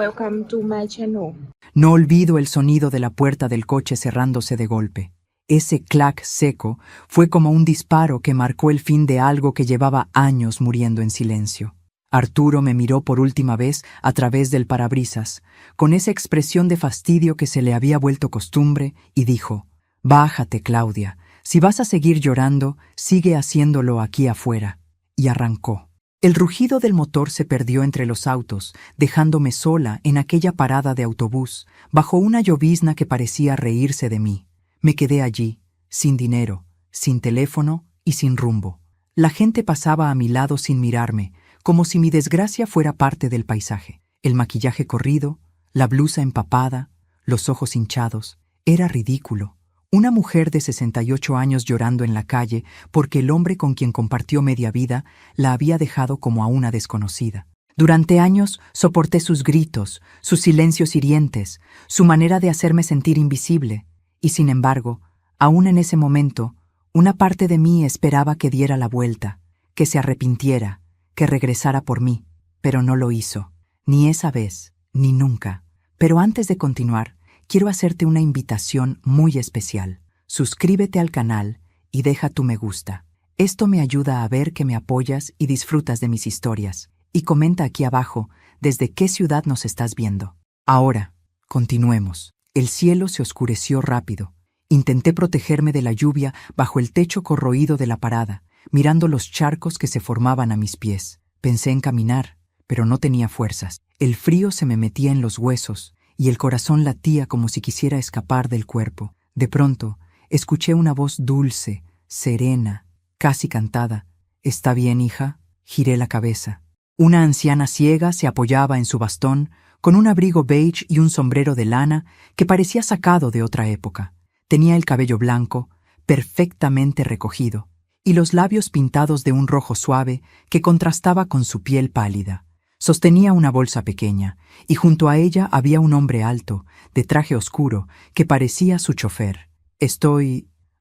Welcome to my channel. No olvido el sonido de la puerta del coche cerrándose de golpe. Ese clac seco fue como un disparo que marcó el fin de algo que llevaba años muriendo en silencio. Arturo me miró por última vez a través del parabrisas, con esa expresión de fastidio que se le había vuelto costumbre, y dijo: «Bájate, Claudia. Si vas a seguir llorando, sigue haciéndolo aquí afuera». Y arrancó. El rugido del motor se perdió entre los autos, dejándome sola en aquella parada de autobús, bajo una llovizna que parecía reírse de mí. Me quedé allí, sin dinero, sin teléfono y sin rumbo. La gente pasaba a mi lado sin mirarme, como si mi desgracia fuera parte del paisaje. El maquillaje corrido, la blusa empapada, los ojos hinchados. Era ridículo. Una mujer de 68 años llorando en la calle porque el hombre con quien compartió media vida la había dejado como a una desconocida. Durante años soporté sus gritos, sus silencios hirientes, su manera de hacerme sentir invisible, y sin embargo, aún en ese momento, una parte de mí esperaba que diera la vuelta, que se arrepintiera, que regresara por mí, pero no lo hizo, ni esa vez, ni nunca. Pero antes de continuar, quiero hacerte una invitación muy especial. Suscríbete al canal y deja tu me gusta. Esto me ayuda a ver que me apoyas y disfrutas de mis historias. Y comenta aquí abajo desde qué ciudad nos estás viendo. Ahora, continuemos. El cielo se oscureció rápido. Intenté protegerme de la lluvia bajo el techo corroído de la parada, mirando los charcos que se formaban a mis pies. Pensé en caminar, pero no tenía fuerzas. El frío se me metía en los huesos y el corazón latía como si quisiera escapar del cuerpo. De pronto, escuché una voz dulce, serena, casi cantada. «¿Está bien, hija?» Giré la cabeza. Una anciana ciega se apoyaba en su bastón, con un abrigo beige y un sombrero de lana que parecía sacado de otra época. Tenía el cabello blanco, perfectamente recogido, y los labios pintados de un rojo suave que contrastaba con su piel pálida. Sostenía una bolsa pequeña, y junto a ella había un hombre alto, de traje oscuro, que parecía su chofer.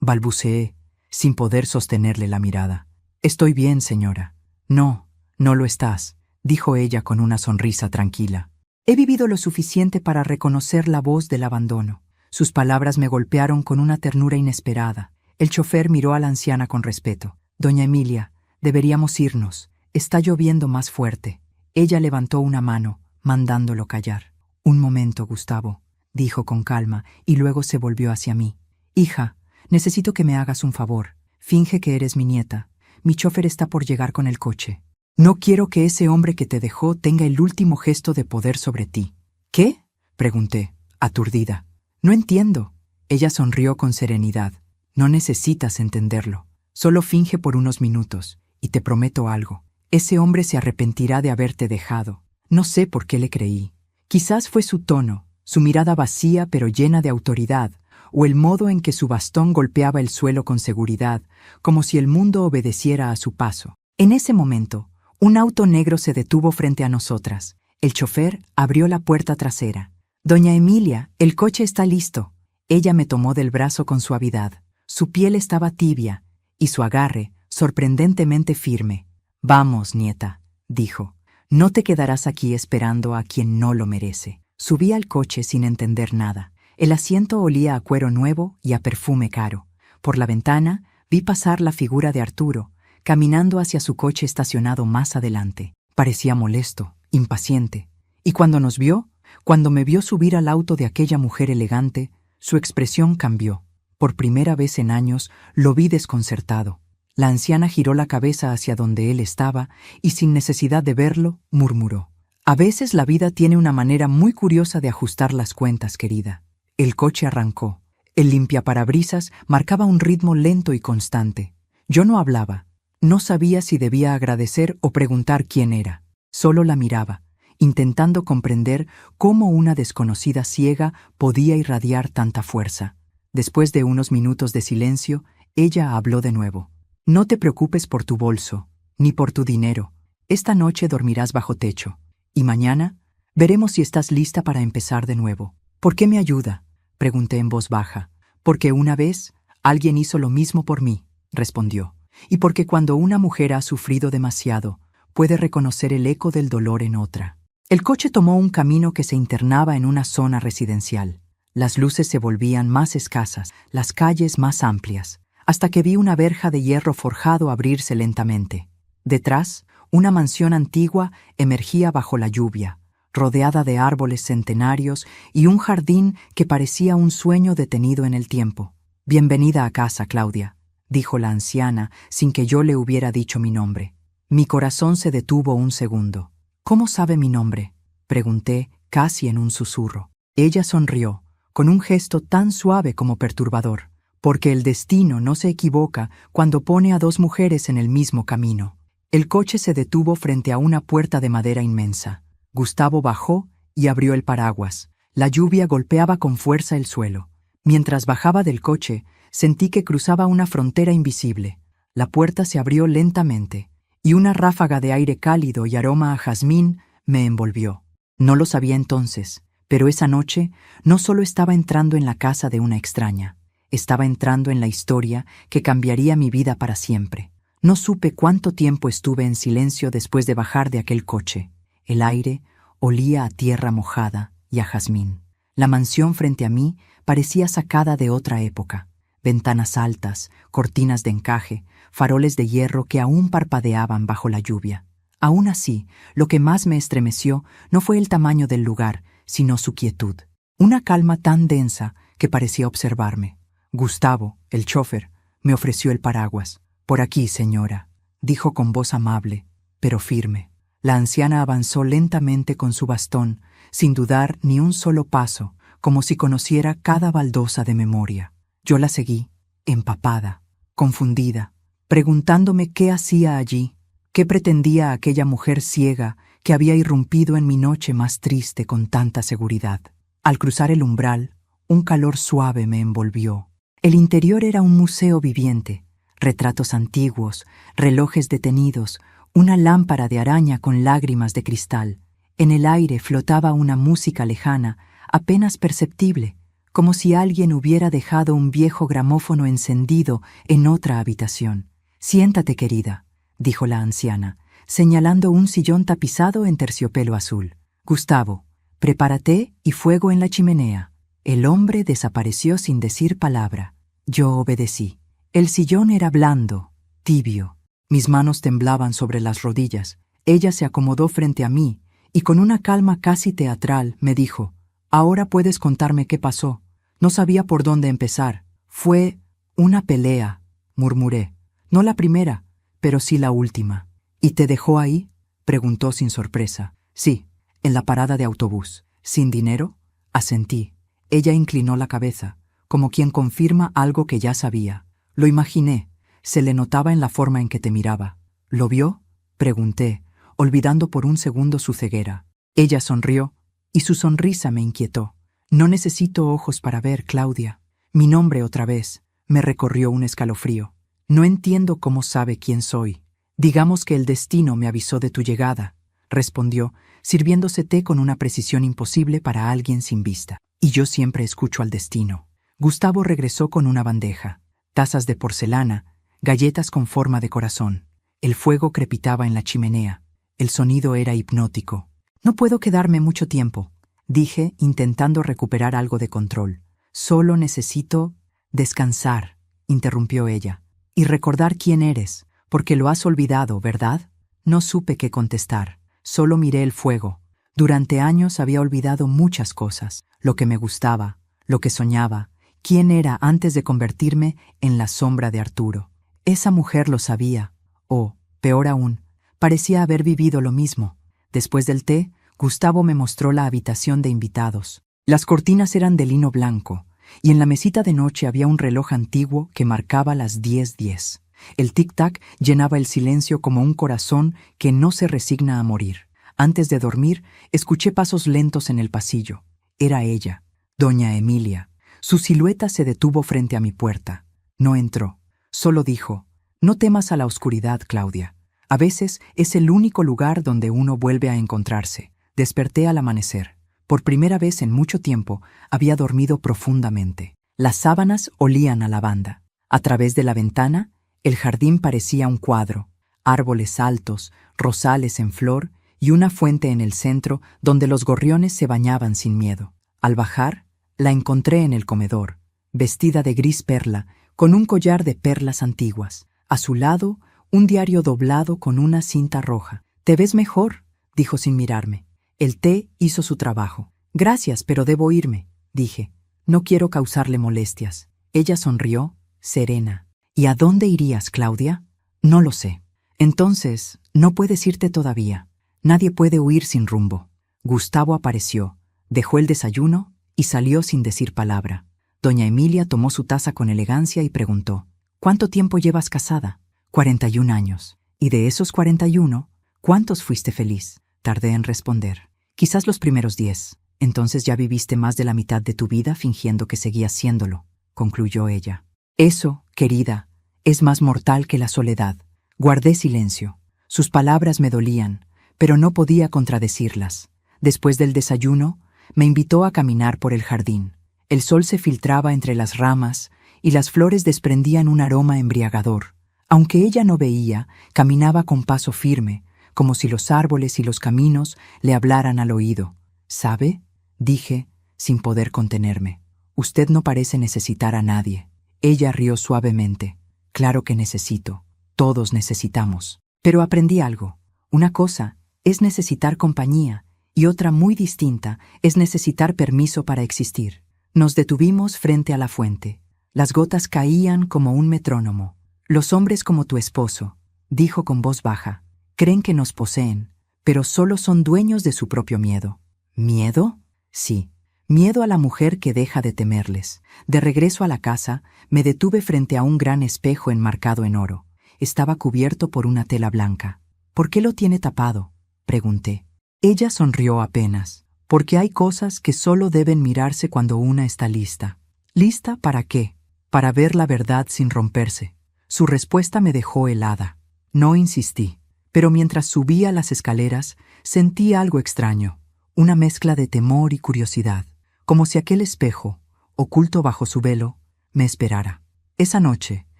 Balbuceé, sin poder sostenerle la mirada. «Estoy bien, señora». «No, no lo estás», dijo ella con una sonrisa tranquila. He vivido lo suficiente para reconocer la voz del abandono. Sus palabras me golpearon con una ternura inesperada. El chofer miró a la anciana con respeto. «Doña Emilia, deberíamos irnos. Está lloviendo más fuerte». Ella levantó una mano, mandándolo callar. «Un momento, Gustavo», dijo con calma, y luego se volvió hacia mí. «Hija, necesito que me hagas un favor. Finge que eres mi nieta. Mi chofer está por llegar con el coche. No quiero que ese hombre que te dejó tenga el último gesto de poder sobre ti». «¿Qué?», pregunté, aturdida. «No entiendo». Ella sonrió con serenidad. «No necesitas entenderlo. Solo finge por unos minutos, y te prometo algo. Ese hombre se arrepentirá de haberte dejado». No sé por qué le creí. Quizás fue su tono, su mirada vacía pero llena de autoridad, o el modo en que su bastón golpeaba el suelo con seguridad, como si el mundo obedeciera a su paso. En ese momento, un auto negro se detuvo frente a nosotras. El chofer abrió la puerta trasera. «Doña Emilia, el coche está listo». Ella me tomó del brazo con suavidad. Su piel estaba tibia, y su agarre, sorprendentemente firme. «Vamos, nieta», dijo. «No te quedarás aquí esperando a quien no lo merece». Subí al coche sin entender nada. El asiento olía a cuero nuevo y a perfume caro. Por la ventana vi pasar la figura de Arturo, caminando hacia su coche estacionado más adelante. Parecía molesto, impaciente. Y cuando nos vio, cuando me vio subir al auto de aquella mujer elegante, su expresión cambió. Por primera vez en años lo vi desconcertado. La anciana giró la cabeza hacia donde él estaba y, sin necesidad de verlo, murmuró: «A veces la vida tiene una manera muy curiosa de ajustar las cuentas, querida». El coche arrancó. El limpiaparabrisas marcaba un ritmo lento y constante. Yo no hablaba. No sabía si debía agradecer o preguntar quién era. Solo la miraba, intentando comprender cómo una desconocida ciega podía irradiar tanta fuerza. Después de unos minutos de silencio, ella habló de nuevo. «No te preocupes por tu bolso, ni por tu dinero. Esta noche dormirás bajo techo. Y mañana veremos si estás lista para empezar de nuevo». «¿Por qué me ayuda?», pregunté en voz baja. «Porque una vez alguien hizo lo mismo por mí», respondió. «Y porque cuando una mujer ha sufrido demasiado, puede reconocer el eco del dolor en otra». El coche tomó un camino que se internaba en una zona residencial. Las luces se volvían más escasas, las calles más amplias, hasta que vi una verja de hierro forjado abrirse lentamente. Detrás, una mansión antigua emergía bajo la lluvia, rodeada de árboles centenarios y un jardín que parecía un sueño detenido en el tiempo. «Bienvenida a casa, Claudia», dijo la anciana sin que yo le hubiera dicho mi nombre. Mi corazón se detuvo un segundo. «¿Cómo sabe mi nombre?», pregunté casi en un susurro. Ella sonrió, con un gesto tan suave como perturbador, porque el destino no se equivoca cuando pone a dos mujeres en el mismo camino. El coche se detuvo frente a una puerta de madera inmensa. Gustavo bajó y abrió el paraguas. La lluvia golpeaba con fuerza el suelo. Mientras bajaba del coche, sentí que cruzaba una frontera invisible. La puerta se abrió lentamente, y una ráfaga de aire cálido y aroma a jazmín me envolvió. No lo sabía entonces, pero esa noche no solo estaba entrando en la casa de una extraña, estaba entrando en la historia que cambiaría mi vida para siempre. No supe cuánto tiempo estuve en silencio después de bajar de aquel coche. El aire olía a tierra mojada y a jazmín. La mansión frente a mí parecía sacada de otra época. Ventanas altas, cortinas de encaje, faroles de hierro que aún parpadeaban bajo la lluvia. Aún así, lo que más me estremeció no fue el tamaño del lugar, sino su quietud. Una calma tan densa que parecía observarme. Gustavo, el chófer, me ofreció el paraguas. «Por aquí, señora», dijo con voz amable, pero firme. La anciana avanzó lentamente con su bastón, sin dudar ni un solo paso, como si conociera cada baldosa de memoria. Yo la seguí, empapada, confundida, preguntándome qué hacía allí, qué pretendía aquella mujer ciega que había irrumpido en mi noche más triste con tanta seguridad. Al cruzar el umbral, un calor suave me envolvió. El interior era un museo viviente, retratos antiguos, relojes detenidos, una lámpara de araña con lágrimas de cristal. En el aire flotaba una música lejana, apenas perceptible, como si alguien hubiera dejado un viejo gramófono encendido en otra habitación. «Siéntate, querida», dijo la anciana, señalando un sillón tapizado en terciopelo azul. «Gustavo, prepara té y fuego en la chimenea». El hombre desapareció sin decir palabra. Yo obedecí. El sillón era blando, tibio. Mis manos temblaban sobre las rodillas. Ella se acomodó frente a mí y con una calma casi teatral me dijo: «Ahora puedes contarme qué pasó». No sabía por dónde empezar. «Fue una pelea», murmuré. «No la primera, pero sí la última». «¿Y te dejó ahí?», preguntó sin sorpresa. «Sí, en la parada de autobús». «¿Sin dinero?», asentí. Ella inclinó la cabeza, como quien confirma algo que ya sabía. «Lo imaginé, se le notaba en la forma en que te miraba». «¿Lo vio?», pregunté, olvidando por un segundo su ceguera. Ella sonrió, y su sonrisa me inquietó. «No necesito ojos para ver, Claudia». Mi nombre otra vez me recorrió un escalofrío. «No entiendo cómo sabe quién soy». «Digamos que el destino me avisó de tu llegada», respondió, sirviéndose té con una precisión imposible para alguien sin vista. «Y yo siempre escucho al destino». Gustavo regresó con una bandeja. Tazas de porcelana, galletas con forma de corazón. El fuego crepitaba en la chimenea. El sonido era hipnótico. «No puedo quedarme mucho tiempo», dije, intentando recuperar algo de control. «Solo necesito descansar», interrumpió ella. «Y recordar quién eres, porque lo has olvidado, ¿verdad?». No supe qué contestar. Solo miré el fuego. Durante años había olvidado muchas cosas. Lo que me gustaba, lo que soñaba, quién era antes de convertirme en la sombra de Arturo. Esa mujer lo sabía, o, peor aún, parecía haber vivido lo mismo. Después del té, Gustavo me mostró la habitación de invitados. Las cortinas eran de lino blanco, y en la mesita de noche había un reloj antiguo que marcaba las 10:10. El tic-tac llenaba el silencio como un corazón que no se resigna a morir. Antes de dormir, escuché pasos lentos en el pasillo. Era ella, doña Emilia. Su silueta se detuvo frente a mi puerta. No entró. Solo dijo: «No temas a la oscuridad, Claudia. A veces es el único lugar donde uno vuelve a encontrarse». Desperté al amanecer. Por primera vez en mucho tiempo había dormido profundamente. Las sábanas olían a lavanda. A través de la ventana, el jardín parecía un cuadro. Árboles altos, rosales en flor y una fuente en el centro donde los gorriones se bañaban sin miedo. Al bajar, la encontré en el comedor, vestida de gris perla, con un collar de perlas antiguas. A su lado, un diario doblado con una cinta roja. «Te ves mejor», dijo sin mirarme. El té hizo su trabajo. «Gracias, pero debo irme», dije. «No quiero causarle molestias». Ella sonrió, serena. «¿Y a dónde irías, Claudia?» «No lo sé». «Entonces, no puedes irte todavía. Nadie puede huir sin rumbo». Gustavo apareció, dejó el desayuno y salió sin decir palabra. Doña Emilia tomó su taza con elegancia y preguntó: «¿Cuánto tiempo llevas casada?» 41 años. «¿Y de esos 41, cuántos fuiste feliz?» Tardé en responder. «Quizás los primeros 10. Entonces ya viviste más de la mitad de tu vida fingiendo que seguías siéndolo», concluyó ella. «Eso, querida, es más mortal que la soledad». Guardé silencio. Sus palabras me dolían, pero no podía contradecirlas. Después del desayuno, me invitó a caminar por el jardín. El sol se filtraba entre las ramas y las flores desprendían un aroma embriagador. Aunque ella no veía, caminaba con paso firme, como si los árboles y los caminos le hablaran al oído. «¿Sabe?», dije, sin poder contenerme. «Usted no parece necesitar a nadie». Ella rió suavemente. «Claro que necesito. Todos necesitamos». Pero aprendí algo. Una cosa es necesitar compañía y otra muy distinta es necesitar permiso para existir. Nos detuvimos frente a la fuente. Las gotas caían como un metrónomo. «Los hombres como tu esposo», dijo con voz baja, «creen que nos poseen, pero solo son dueños de su propio miedo». ¿Miedo? Sí, miedo a la mujer que deja de temerles. De regreso a la casa, me detuve frente a un gran espejo enmarcado en oro. Estaba cubierto por una tela blanca. «¿Por qué lo tiene tapado?», pregunté. Ella sonrió apenas. «Porque hay cosas que solo deben mirarse cuando una está lista». ¿Lista para qué? Para ver la verdad sin romperse. Su respuesta me dejó helada. No insistí, pero mientras subía las escaleras sentí algo extraño, una mezcla de temor y curiosidad, como si aquel espejo, oculto bajo su velo, me esperara. Esa noche,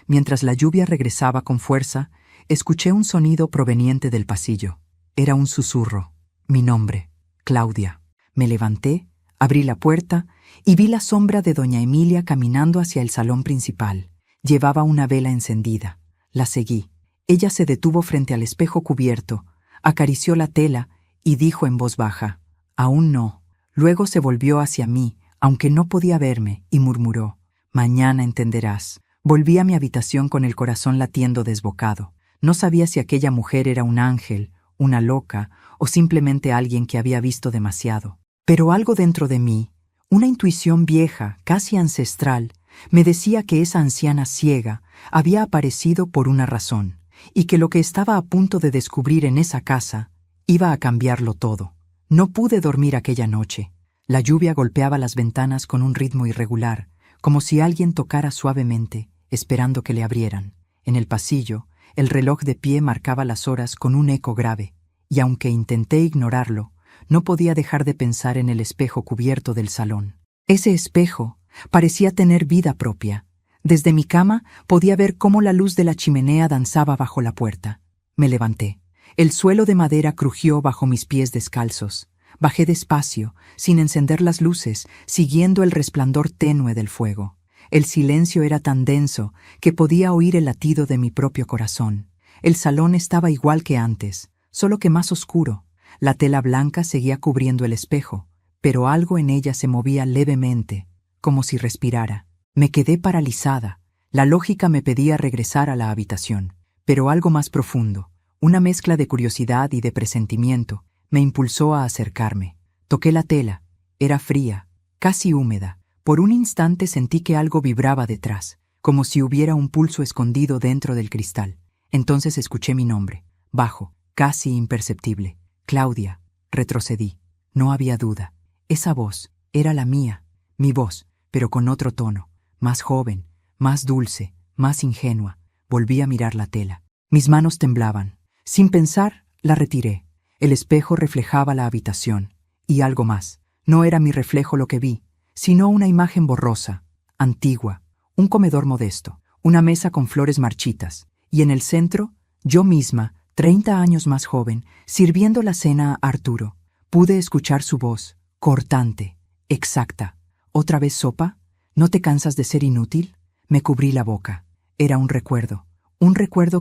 mientras la lluvia regresaba con fuerza, escuché un sonido proveniente del pasillo. Era un susurro. Mi nombre, Claudia. Me levanté, abrí la puerta y vi la sombra de doña Emilia caminando hacia el salón principal. Llevaba una vela encendida. La seguí. Ella se detuvo frente al espejo cubierto, acarició la tela y dijo en voz baja: «Aún no». Luego se volvió hacia mí, aunque no podía verme, y murmuró: «Mañana entenderás». Volví a mi habitación con el corazón latiendo desbocado. No sabía si aquella mujer era un ángel, una loca o simplemente alguien que había visto demasiado. Pero algo dentro de mí, una intuición vieja, casi ancestral, me decía que esa anciana ciega había aparecido por una razón, y que lo que estaba a punto de descubrir en esa casa iba a cambiarlo todo. No pude dormir aquella noche. La lluvia golpeaba las ventanas con un ritmo irregular, como si alguien tocara suavemente, esperando que le abrieran. En el pasillo, el reloj de pie marcaba las horas con un eco grave, y aunque intenté ignorarlo, no podía dejar de pensar en el espejo cubierto del salón. Ese espejo parecía tener vida propia. Desde mi cama podía ver cómo la luz de la chimenea danzaba bajo la puerta. Me levanté. El suelo de madera crujió bajo mis pies descalzos. Bajé despacio, sin encender las luces, siguiendo el resplandor tenue del fuego. El silencio era tan denso que podía oír el latido de mi propio corazón. El salón estaba igual que antes, solo que más oscuro. La tela blanca seguía cubriendo el espejo, pero algo en ella se movía levemente, como si respirara. Me quedé paralizada. La lógica me pedía regresar a la habitación, pero algo más profundo, una mezcla de curiosidad y de presentimiento, me impulsó a acercarme. Toqué la tela. Era fría, casi húmeda. Por un instante sentí que algo vibraba detrás, como si hubiera un pulso escondido dentro del cristal. Entonces escuché mi nombre, bajo, casi imperceptible. «Claudia». Retrocedí. No había duda. Esa voz era la mía, mi voz, pero con otro tono, más joven, más dulce, más ingenua. Volví a mirar la tela. Mis manos temblaban. Sin pensar, la retiré. El espejo reflejaba la habitación. Y algo más. No era mi reflejo lo que vi, sino una imagen borrosa, antigua, un comedor modesto, una mesa con flores marchitas, y en el centro, yo misma, 30 años más joven, sirviendo la cena a Arturo. Pude escuchar su voz, cortante, exacta. ¿Otra vez sopa? ¿No te cansas de ser inútil? Me cubrí la boca. Era un recuerdo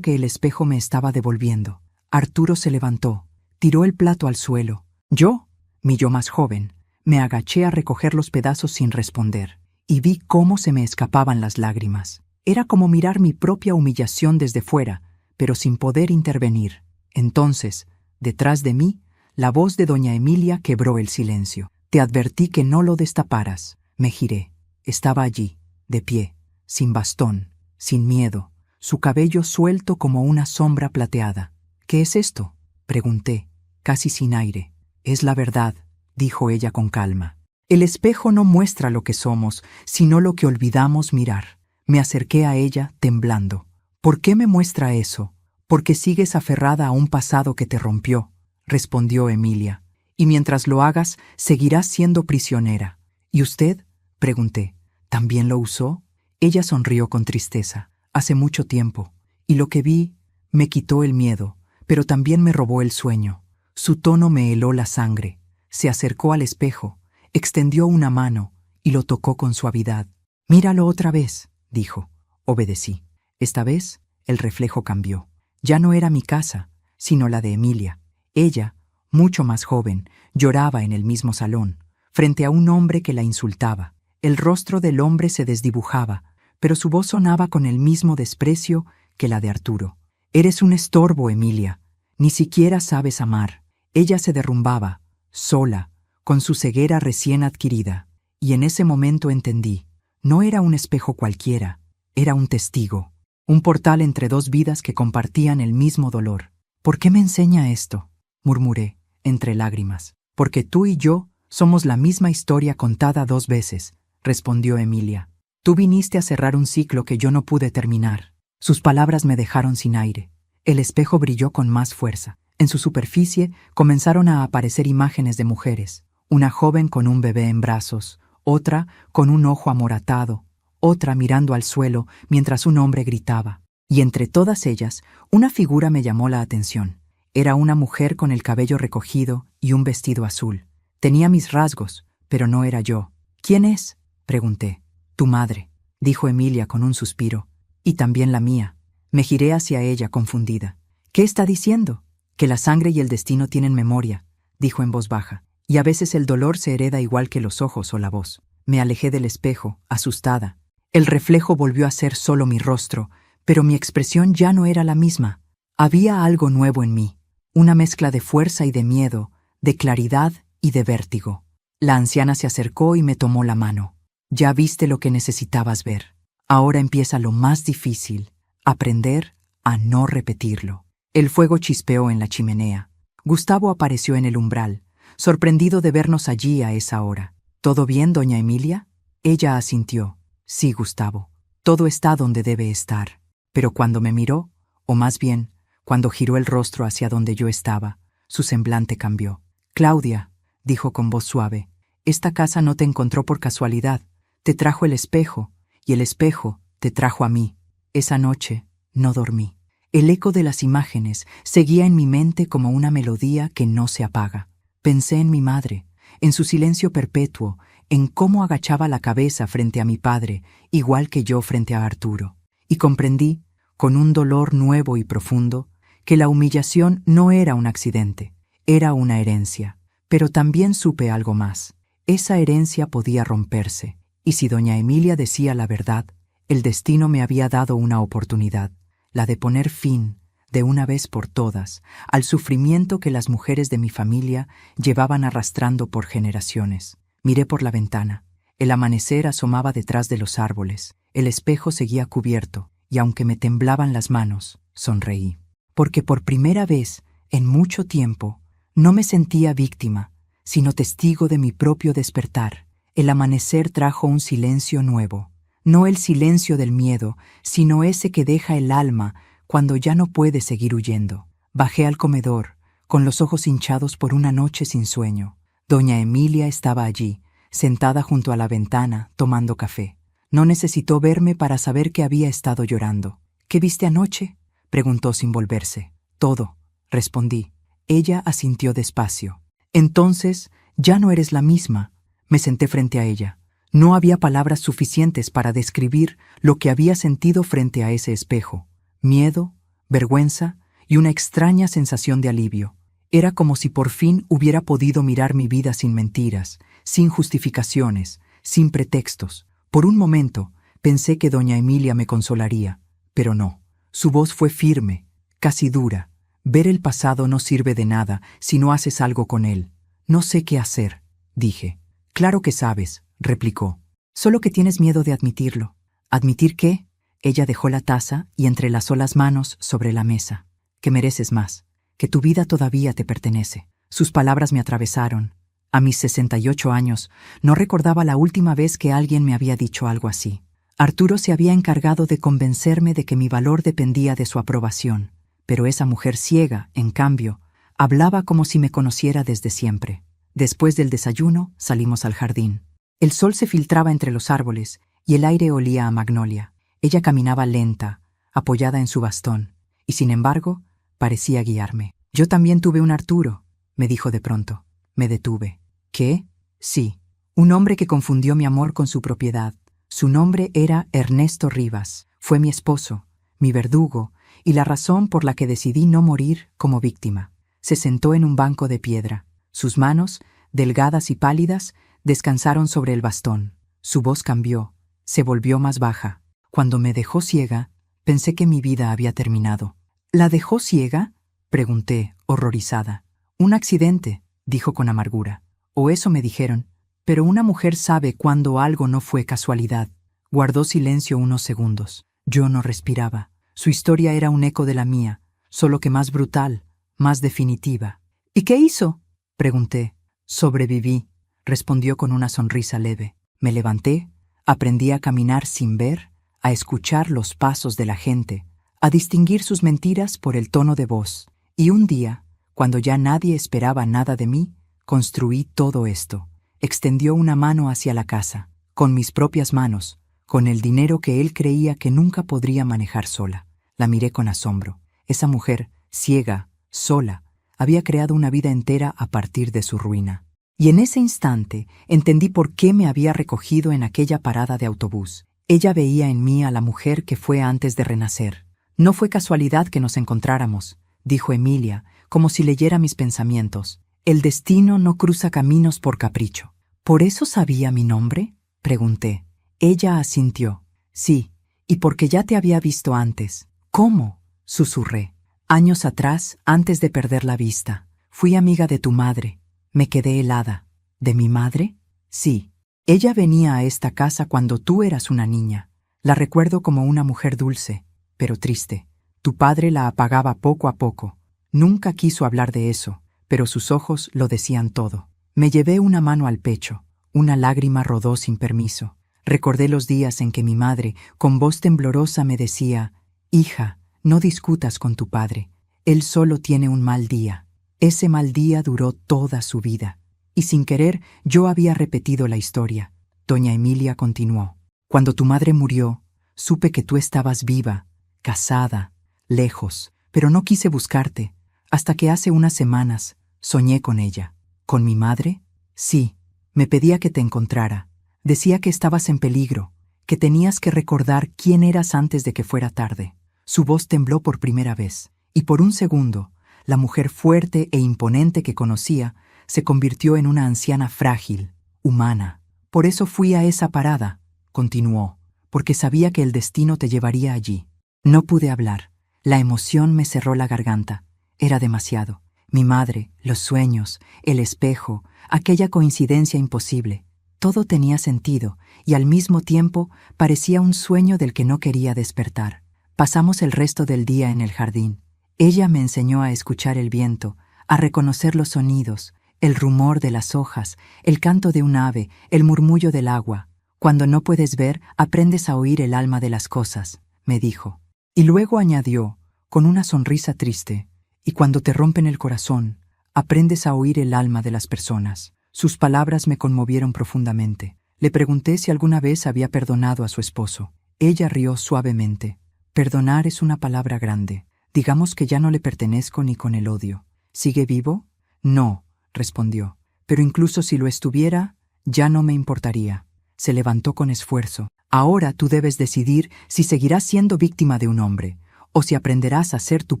que el espejo me estaba devolviendo. Arturo se levantó, tiró el plato al suelo. Yo, mi yo más joven, me agaché a recoger los pedazos sin responder, y vi cómo se me escapaban las lágrimas. Era como mirar mi propia humillación desde fuera, pero sin poder intervenir. Entonces, detrás de mí, la voz de doña Emilia quebró el silencio. Te advertí que no lo destaparas. Me giré. Estaba allí, de pie, sin bastón, sin miedo, su cabello suelto como una sombra plateada. ¿Qué es esto?, pregunté, casi sin aire. Es la verdad, dijo ella con calma. El espejo no muestra lo que somos, sino lo que olvidamos mirar. Me acerqué a ella, temblando. ¿Por qué me muestra eso? Porque sigues aferrada a un pasado que te rompió, respondió Emilia. Y mientras lo hagas, seguirás siendo prisionera. ¿Y usted?, pregunté. ¿También lo usó? Ella sonrió con tristeza. Hace mucho tiempo. Y lo que vi me quitó el miedo, pero también me robó el sueño. Su tono me heló la sangre. Se acercó al espejo, extendió una mano y lo tocó con suavidad. «Míralo otra vez», dijo. Obedecí. Esta vez, el reflejo cambió. Ya no era mi casa, sino la de Emilia. Ella, mucho más joven, lloraba en el mismo salón, frente a un hombre que la insultaba. El rostro del hombre se desdibujaba, pero su voz sonaba con el mismo desprecio que la de Arturo. «Eres un estorbo, Emilia. Ni siquiera sabes amar». Ella se derrumbaba, sola, con su ceguera recién adquirida. Y en ese momento entendí. No era un espejo cualquiera, era un testigo. Un portal entre dos vidas que compartían el mismo dolor. «¿Por qué me enseña esto?», murmuré, entre lágrimas. «Porque tú y yo somos la misma historia contada 2 veces», respondió Emilia. «Tú viniste a cerrar un ciclo que yo no pude terminar». Sus palabras me dejaron sin aire. El espejo brilló con más fuerza. En su superficie comenzaron a aparecer imágenes de mujeres. Una joven con un bebé en brazos, otra con un ojo amoratado, otra mirando al suelo mientras un hombre gritaba. Y entre todas ellas, una figura me llamó la atención. Era una mujer con el cabello recogido y un vestido azul. Tenía mis rasgos, pero no era yo. «¿Quién es?», pregunté. «Tu madre», dijo Emilia con un suspiro. «Y también la mía». Me giré hacia ella, confundida. «¿Qué está diciendo?». «Que la sangre y el destino tienen memoria», dijo en voz baja. «Y a veces el dolor se hereda igual que los ojos o la voz». Me alejé del espejo, asustada. El reflejo volvió a ser solo mi rostro, pero mi expresión ya no era la misma. Había algo nuevo en mí, una mezcla de fuerza y de miedo, de claridad y de vértigo. La anciana se acercó y me tomó la mano. «Ya viste lo que necesitabas ver. Ahora empieza lo más difícil, aprender a no repetirlo». El fuego chispeó en la chimenea. Gustavo apareció en el umbral, sorprendido de vernos allí a esa hora. «¿Todo bien, doña Emilia?». Ella asintió. «Sí, Gustavo, todo está donde debe estar». Pero cuando me miró, o más bien, cuando giró el rostro hacia donde yo estaba, su semblante cambió. «Claudia», dijo con voz suave, «esta casa no te encontró por casualidad. Te trajo el espejo, y el espejo te trajo a mí. Esa noche no dormí». El eco de las imágenes seguía en mi mente como una melodía que no se apaga. Pensé en mi madre, en su silencio perpetuo, en cómo agachaba la cabeza frente a mi padre, igual que yo frente a Arturo. Y comprendí, con un dolor nuevo y profundo, que la humillación no era un accidente, era una herencia. Pero también supe algo más. Esa herencia podía romperse, y si doña Emilia decía la verdad, el destino me había dado una oportunidad. La de poner fin, de una vez por todas, al sufrimiento que las mujeres de mi familia llevaban arrastrando por generaciones. Miré por la ventana. El amanecer asomaba detrás de los árboles. El espejo seguía cubierto, y aunque me temblaban las manos, sonreí. Porque por primera vez, en mucho tiempo, no me sentía víctima, sino testigo de mi propio despertar. El amanecer trajo un silencio nuevo. No el silencio del miedo, sino ese que deja el alma cuando ya no puede seguir huyendo. Bajé al comedor, con los ojos hinchados por una noche sin sueño. Doña Emilia estaba allí, sentada junto a la ventana, tomando café. No necesitó verme para saber que había estado llorando. «¿Qué viste anoche?», preguntó sin volverse. «Todo», respondí. Ella asintió despacio. Entonces, ya no eres la misma. Me senté frente a ella. No había palabras suficientes para describir lo que había sentido frente a ese espejo. Miedo, vergüenza y una extraña sensación de alivio. Era como si por fin hubiera podido mirar mi vida sin mentiras, sin justificaciones, sin pretextos. Por un momento, pensé que doña Emilia me consolaría, pero no. Su voz fue firme, casi dura. Ver el pasado no sirve de nada si no haces algo con él. No sé qué hacer, dije. Claro que sabes, replicó. Solo que tienes miedo de admitirlo. ¿Admitir qué? Ella dejó la taza y entrelazó las manos sobre la mesa. Que mereces más, que tu vida todavía te pertenece. Sus palabras me atravesaron. A mis 68 años, no recordaba la última vez que alguien me había dicho algo así. Arturo se había encargado de convencerme de que mi valor dependía de su aprobación, pero esa mujer ciega, en cambio, hablaba como si me conociera desde siempre. Después del desayuno, salimos al jardín. El sol se filtraba entre los árboles y el aire olía a magnolia. Ella caminaba lenta, apoyada en su bastón, y sin embargo, parecía guiarme. Yo también tuve un Arturo, me dijo de pronto. Me detuve. ¿Qué? Sí, un hombre que confundió mi amor con su propiedad. Su nombre era Ernesto Rivas. Fue mi esposo, mi verdugo, y la razón por la que decidí no morir como víctima. Se sentó en un banco de piedra. Sus manos, delgadas y pálidas, descansaron sobre el bastón. Su voz cambió, se volvió más baja. Cuando me dejó ciega, pensé que mi vida había terminado. ¿La dejó ciega?, pregunté, horrorizada. Un accidente, dijo con amargura. O eso me dijeron. Pero una mujer sabe cuando algo no fue casualidad. Guardó silencio unos segundos. Yo no respiraba. Su historia era un eco de la mía, solo que más brutal, más definitiva. ¿Y qué hizo?, pregunté. Sobreviví, respondió con una sonrisa leve. Me levanté, aprendí a caminar sin ver, a escuchar los pasos de la gente, a distinguir sus mentiras por el tono de voz. Y un día, cuando ya nadie esperaba nada de mí, construí todo esto. Extendió una mano hacia la casa, con mis propias manos, con el dinero que él creía que nunca podría manejar sola. La miré con asombro. Esa mujer, ciega, sola, había creado una vida entera a partir de su ruina. Y en ese instante entendí por qué me había recogido en aquella parada de autobús. Ella veía en mí a la mujer que fue antes de renacer. No fue casualidad que nos encontráramos, dijo Emilia, como si leyera mis pensamientos. El destino no cruza caminos por capricho. ¿Por eso sabía mi nombre?, pregunté. Ella asintió. Sí, y porque ya te había visto antes. ¿Cómo?, susurré. Años atrás, antes de perder la vista, fui amiga de tu madre. Me quedé helada. ¿De mi madre? Sí. Ella venía a esta casa cuando tú eras una niña. La recuerdo como una mujer dulce, pero triste. Tu padre la apagaba poco a poco. Nunca quiso hablar de eso, pero sus ojos lo decían todo. Me llevé una mano al pecho. Una lágrima rodó sin permiso. Recordé los días en que mi madre, con voz temblorosa, me decía: «Hija, no discutas con tu padre. Él solo tiene un mal día». Ese mal día duró toda su vida. Y sin querer, yo había repetido la historia. Doña Emilia continuó. Cuando tu madre murió, supe que tú estabas viva, casada, lejos, pero no quise buscarte, hasta que hace unas semanas soñé con ella. ¿Con mi madre? Sí. Me pedía que te encontrara. Decía que estabas en peligro, que tenías que recordar quién eras antes de que fuera tarde. Su voz tembló por primera vez, y por un segundo, la mujer fuerte e imponente que conocía se convirtió en una anciana frágil, humana. Por eso fui a esa parada, continuó, porque sabía que el destino te llevaría allí. No pude hablar. La emoción me cerró la garganta. Era demasiado. Mi madre, los sueños, el espejo, aquella coincidencia imposible. Todo tenía sentido y al mismo tiempo parecía un sueño del que no quería despertar. Pasamos el resto del día en el jardín. Ella me enseñó a escuchar el viento, a reconocer los sonidos, el rumor de las hojas, el canto de un ave, el murmullo del agua. Cuando no puedes ver, aprendes a oír el alma de las cosas, me dijo. Y luego añadió, con una sonrisa triste, y cuando te rompen el corazón, aprendes a oír el alma de las personas. Sus palabras me conmovieron profundamente. Le pregunté si alguna vez había perdonado a su esposo. Ella rió suavemente. Perdonar es una palabra grande. Digamos que ya no le pertenezco ni con el odio. ¿Sigue vivo? No, respondió. Pero incluso si lo estuviera, ya no me importaría. Se levantó con esfuerzo. Ahora tú debes decidir si seguirás siendo víctima de un hombre, o si aprenderás a ser tu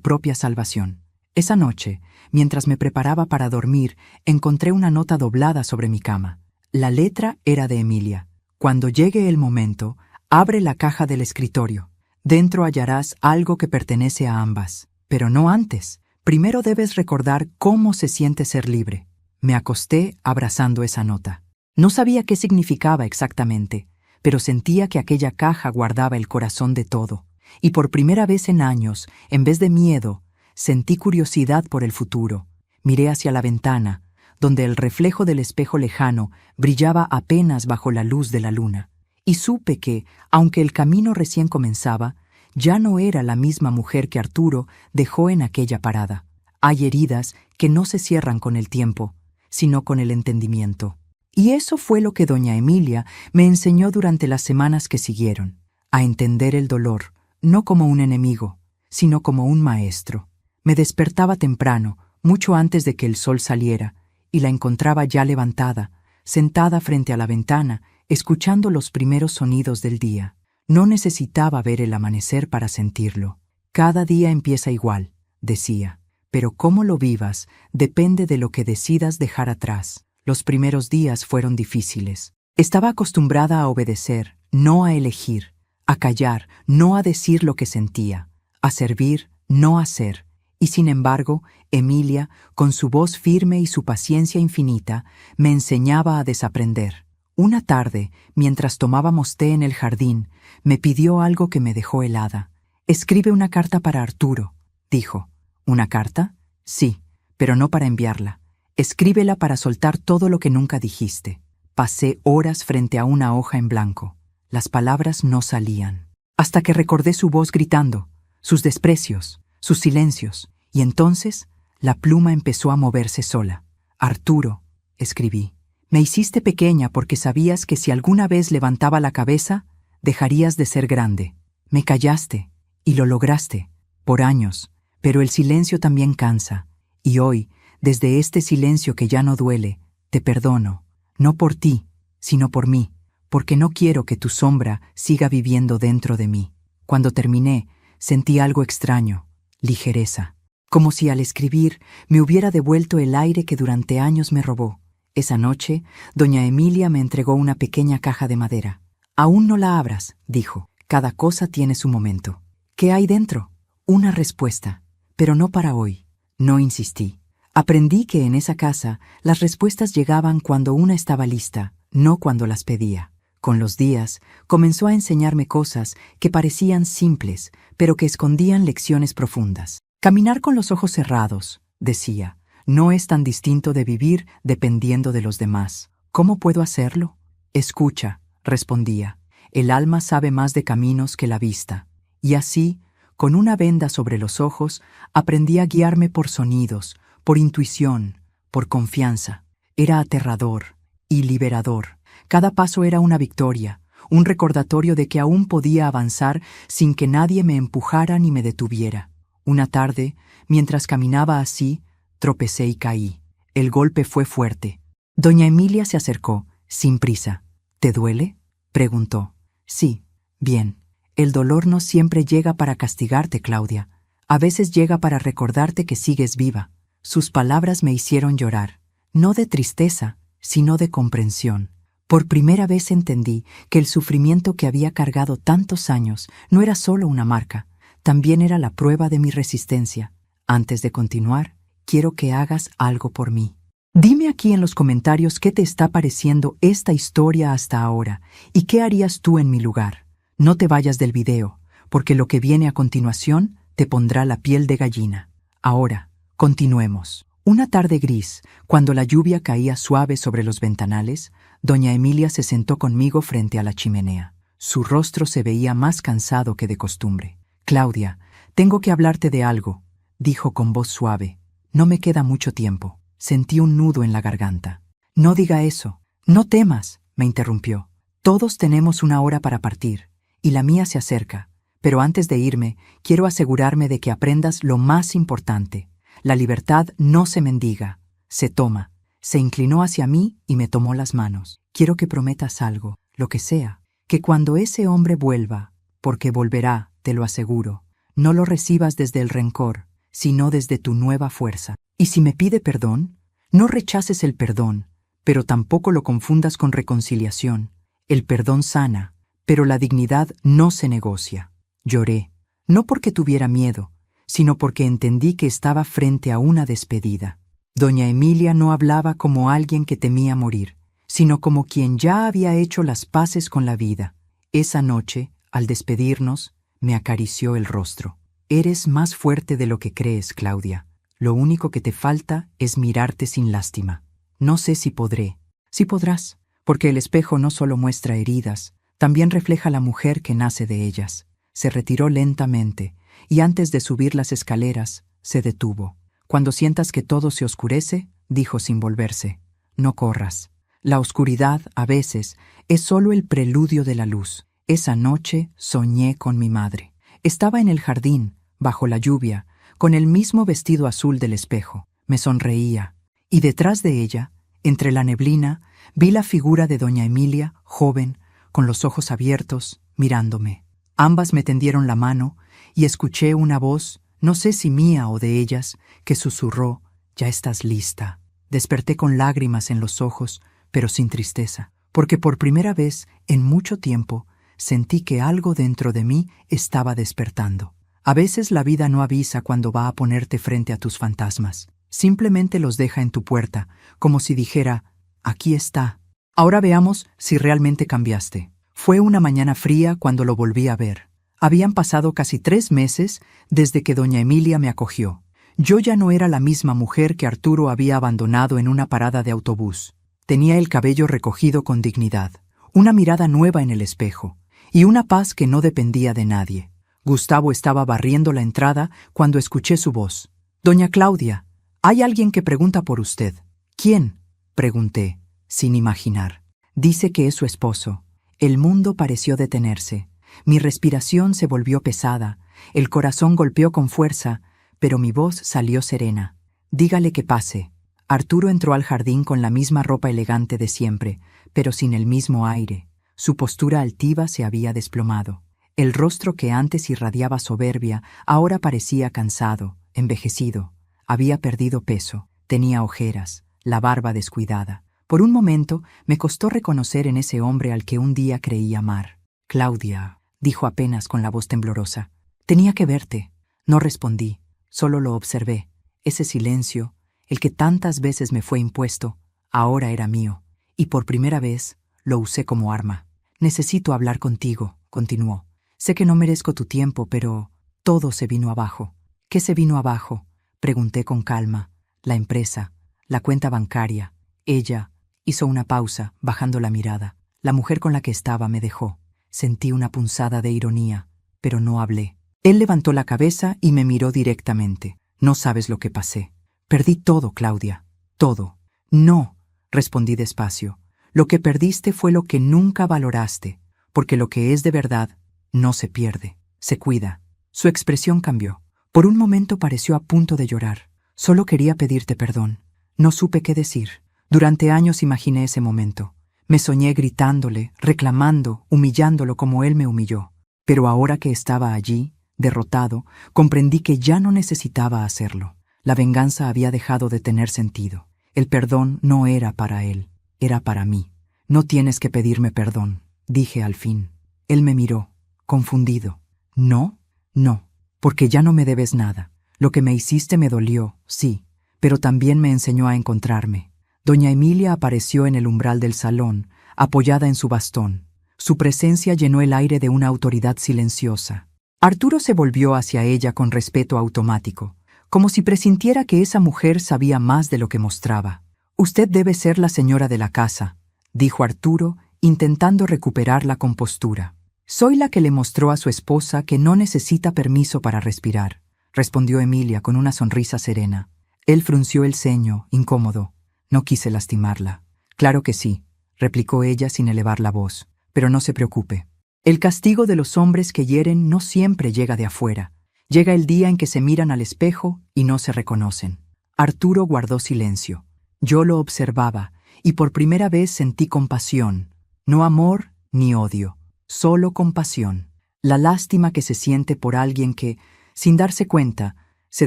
propia salvación. Esa noche, mientras me preparaba para dormir, encontré una nota doblada sobre mi cama. La letra era de Emilia. Cuando llegue el momento, abre la caja del escritorio. Dentro hallarás algo que pertenece a ambas. Pero no antes. Primero debes recordar cómo se siente ser libre. Me acosté abrazando esa nota. No sabía qué significaba exactamente, pero sentía que aquella caja guardaba el corazón de todo. Y por primera vez en años, en vez de miedo, sentí curiosidad por el futuro. Miré hacia la ventana, donde el reflejo del espejo lejano brillaba apenas bajo la luz de la luna. Y supe que, aunque el camino recién comenzaba, ya no era la misma mujer que Arturo dejó en aquella parada. Hay heridas que no se cierran con el tiempo, sino con el entendimiento. Y eso fue lo que doña Emilia me enseñó durante las semanas que siguieron, a entender el dolor, no como un enemigo, sino como un maestro. Me despertaba temprano, mucho antes de que el sol saliera, y la encontraba ya levantada, sentada frente a la ventana, escuchando los primeros sonidos del día. No necesitaba ver el amanecer para sentirlo. Cada día empieza igual, decía, pero cómo lo vivas depende de lo que decidas dejar atrás. Los primeros días fueron difíciles. Estaba acostumbrada a obedecer, no a elegir, a callar, no a decir lo que sentía, a servir, no a ser. Y sin embargo, Emilia, con su voz firme y su paciencia infinita, me enseñaba a desaprender. Una tarde, mientras tomábamos té en el jardín, me pidió algo que me dejó helada. «Escribe una carta para Arturo», dijo. «¿Una carta?» «Sí, pero no para enviarla. Escríbela para soltar todo lo que nunca dijiste». Pasé horas frente a una hoja en blanco. Las palabras no salían. Hasta que recordé su voz gritando, sus desprecios, sus silencios, y entonces la pluma empezó a moverse sola. «Arturo», escribí, «me hiciste pequeña porque sabías que si alguna vez levantaba la cabeza, dejarías de ser grande. Me callaste, y lo lograste, por años, pero el silencio también cansa, y hoy, desde este silencio que ya no duele, te perdono, no por ti, sino por mí, porque no quiero que tu sombra siga viviendo dentro de mí». Cuando terminé, sentí algo extraño, ligereza, como si al escribir me hubiera devuelto el aire que durante años me robó. Esa noche, doña Emilia me entregó una pequeña caja de madera. «Aún no la abras», dijo. «Cada cosa tiene su momento». «¿Qué hay dentro?» «Una respuesta, pero no para hoy». No insistí. Aprendí que en esa casa las respuestas llegaban cuando una estaba lista, no cuando las pedía. Con los días, comenzó a enseñarme cosas que parecían simples, pero que escondían lecciones profundas. «Caminar con los ojos cerrados», decía, «no es tan distinto de vivir dependiendo de los demás». «¿Cómo puedo hacerlo?» «Escucha», respondía. «El alma sabe más de caminos que la vista». Y así, con una venda sobre los ojos, aprendí a guiarme por sonidos, por intuición, por confianza. Era aterrador y liberador. Cada paso era una victoria, un recordatorio de que aún podía avanzar sin que nadie me empujara ni me detuviera. Una tarde, mientras caminaba así, tropecé y caí. El golpe fue fuerte. Doña Emilia se acercó, sin prisa. «¿Te duele?», preguntó. «Sí, bien. El dolor no siempre llega para castigarte, Claudia. A veces llega para recordarte que sigues viva». Sus palabras me hicieron llorar, no de tristeza, sino de comprensión. Por primera vez entendí que el sufrimiento que había cargado tantos años no era solo una marca, también era la prueba de mi resistencia. Antes de continuar, quiero que hagas algo por mí. Dime aquí en los comentarios qué te está pareciendo esta historia hasta ahora y qué harías tú en mi lugar. No te vayas del video, porque lo que viene a continuación te pondrá la piel de gallina. Ahora, continuemos. Una tarde gris, cuando la lluvia caía suave sobre los ventanales, doña Emilia se sentó conmigo frente a la chimenea. Su rostro se veía más cansado que de costumbre. «Claudia, tengo que hablarte de algo», dijo con voz suave. «No me queda mucho tiempo». Sentí un nudo en la garganta. «No diga eso». «No temas», me interrumpió. «Todos tenemos una hora para partir, y la mía se acerca, Pero antes de irme, quiero asegurarme de que aprendas lo más importante. La libertad no se mendiga, se toma. Se inclinó hacia mí y me tomó las manos. Quiero que prometas algo, lo que sea, que cuando ese hombre vuelva, porque volverá, te lo aseguro, no lo recibas desde el rencor, sino desde tu nueva fuerza. Y si me pide perdón, no rechaces el perdón, pero tampoco lo confundas con reconciliación. El perdón sana, pero la dignidad no se negocia. Lloré, no porque tuviera miedo, sino porque entendí que estaba frente a una despedida. Doña Emilia no hablaba como alguien que temía morir, sino como quien ya había hecho las paces con la vida. Esa noche, al despedirnos, me acarició el rostro. Eres más fuerte de lo que crees, Claudia. Lo único que te falta es mirarte sin lástima. No sé si podré. Sí podrás, porque el espejo no solo muestra heridas, también refleja la mujer que nace de ellas. Se retiró lentamente, y antes de subir las escaleras, se detuvo. Cuando sientas que todo se oscurece, dijo sin volverse, no corras. La oscuridad, a veces, es solo el preludio de la luz. Esa noche soñé con mi madre. Estaba en el jardín, bajo la lluvia, con el mismo vestido azul del espejo. Me sonreía, y detrás de ella, entre la neblina, vi la figura de doña Emilia, joven, con los ojos abiertos, mirándome. Ambas me tendieron la mano, y escuché una voz, no sé si mía o de ellas, que susurró, «Ya estás lista». Desperté con lágrimas en los ojos, pero sin tristeza, porque por primera vez en mucho tiempo sentí que algo dentro de mí estaba despertando. A veces la vida no avisa cuando va a ponerte frente a tus fantasmas. Simplemente los deja en tu puerta, como si dijera, «Aquí está». Ahora veamos si realmente cambiaste. Fue una mañana fría cuando lo volví a ver. Habían pasado casi 3 meses desde que doña Emilia me acogió. Yo ya no era la misma mujer que Arturo había abandonado en una parada de autobús. Tenía el cabello recogido con dignidad, una mirada nueva en el espejo, y una paz que no dependía de nadie. Gustavo estaba barriendo la entrada cuando escuché su voz. «Doña Claudia, hay alguien que pregunta por usted». «¿Quién?», pregunté, sin imaginar. «Dice que es su esposo». El mundo pareció detenerse. Mi respiración se volvió pesada, el corazón golpeó con fuerza, pero mi voz salió serena. «Dígale que pase». Arturo entró al jardín con la misma ropa elegante de siempre, pero sin el mismo aire. Su postura altiva se había desplomado. El rostro que antes irradiaba soberbia ahora parecía cansado, envejecido. Había perdido peso, tenía ojeras, la barba descuidada. Por un momento me costó reconocer en ese hombre al que un día creí amar. «Claudia», dijo apenas con la voz temblorosa. «Tenía que verte». No respondí, solo lo observé. Ese silencio, el que tantas veces me fue impuesto, ahora era mío, y por primera vez lo usé como arma. «Necesito hablar contigo», continuó. «Sé que no merezco tu tiempo, pero todo se vino abajo». «¿Qué se vino abajo?», pregunté con calma. «La empresa, la cuenta bancaria». Ella hizo una pausa, bajando la mirada. La mujer con la que estaba me dejó. Sentí una punzada de ironía, pero no hablé. Él levantó la cabeza y me miró directamente. «No sabes lo que pasé. Perdí todo, Claudia. Todo». «No», respondí despacio. «Lo que perdiste fue lo que nunca valoraste, porque lo que es de verdad no se pierde, se cuida». Su expresión cambió. Por un momento pareció a punto de llorar. «Solo quería pedirte perdón». No supe qué decir. Durante años imaginé ese momento. Me soñé gritándole, reclamando, humillándolo como él me humilló. Pero ahora que estaba allí, derrotado, comprendí que ya no necesitaba hacerlo. La venganza había dejado de tener sentido. El perdón no era para él, era para mí. «No tienes que pedirme perdón», dije al fin. Él me miró, confundido. «¿No? No, porque ya no me debes nada. Lo que me hiciste me dolió, sí, pero también me enseñó a encontrarme». Doña Emilia apareció en el umbral del salón, apoyada en su bastón. Su presencia llenó el aire de una autoridad silenciosa. Arturo se volvió hacia ella con respeto automático, como si presintiera que esa mujer sabía más de lo que mostraba. «Usted debe ser la señora de la casa», dijo Arturo, intentando recuperar la compostura. «Soy la que le mostró a su esposa que no necesita permiso para respirar», respondió Emilia con una sonrisa serena. Él frunció el ceño, incómodo. No quise lastimarla. «Claro que sí», replicó ella sin elevar la voz. «Pero no se preocupe. El castigo de los hombres que hieren no siempre llega de afuera. Llega el día en que se miran al espejo y no se reconocen. Arturo guardó silencio. Yo lo observaba, y por primera vez sentí compasión. No amor ni odio, solo compasión. La lástima que se siente por alguien que, sin darse cuenta, se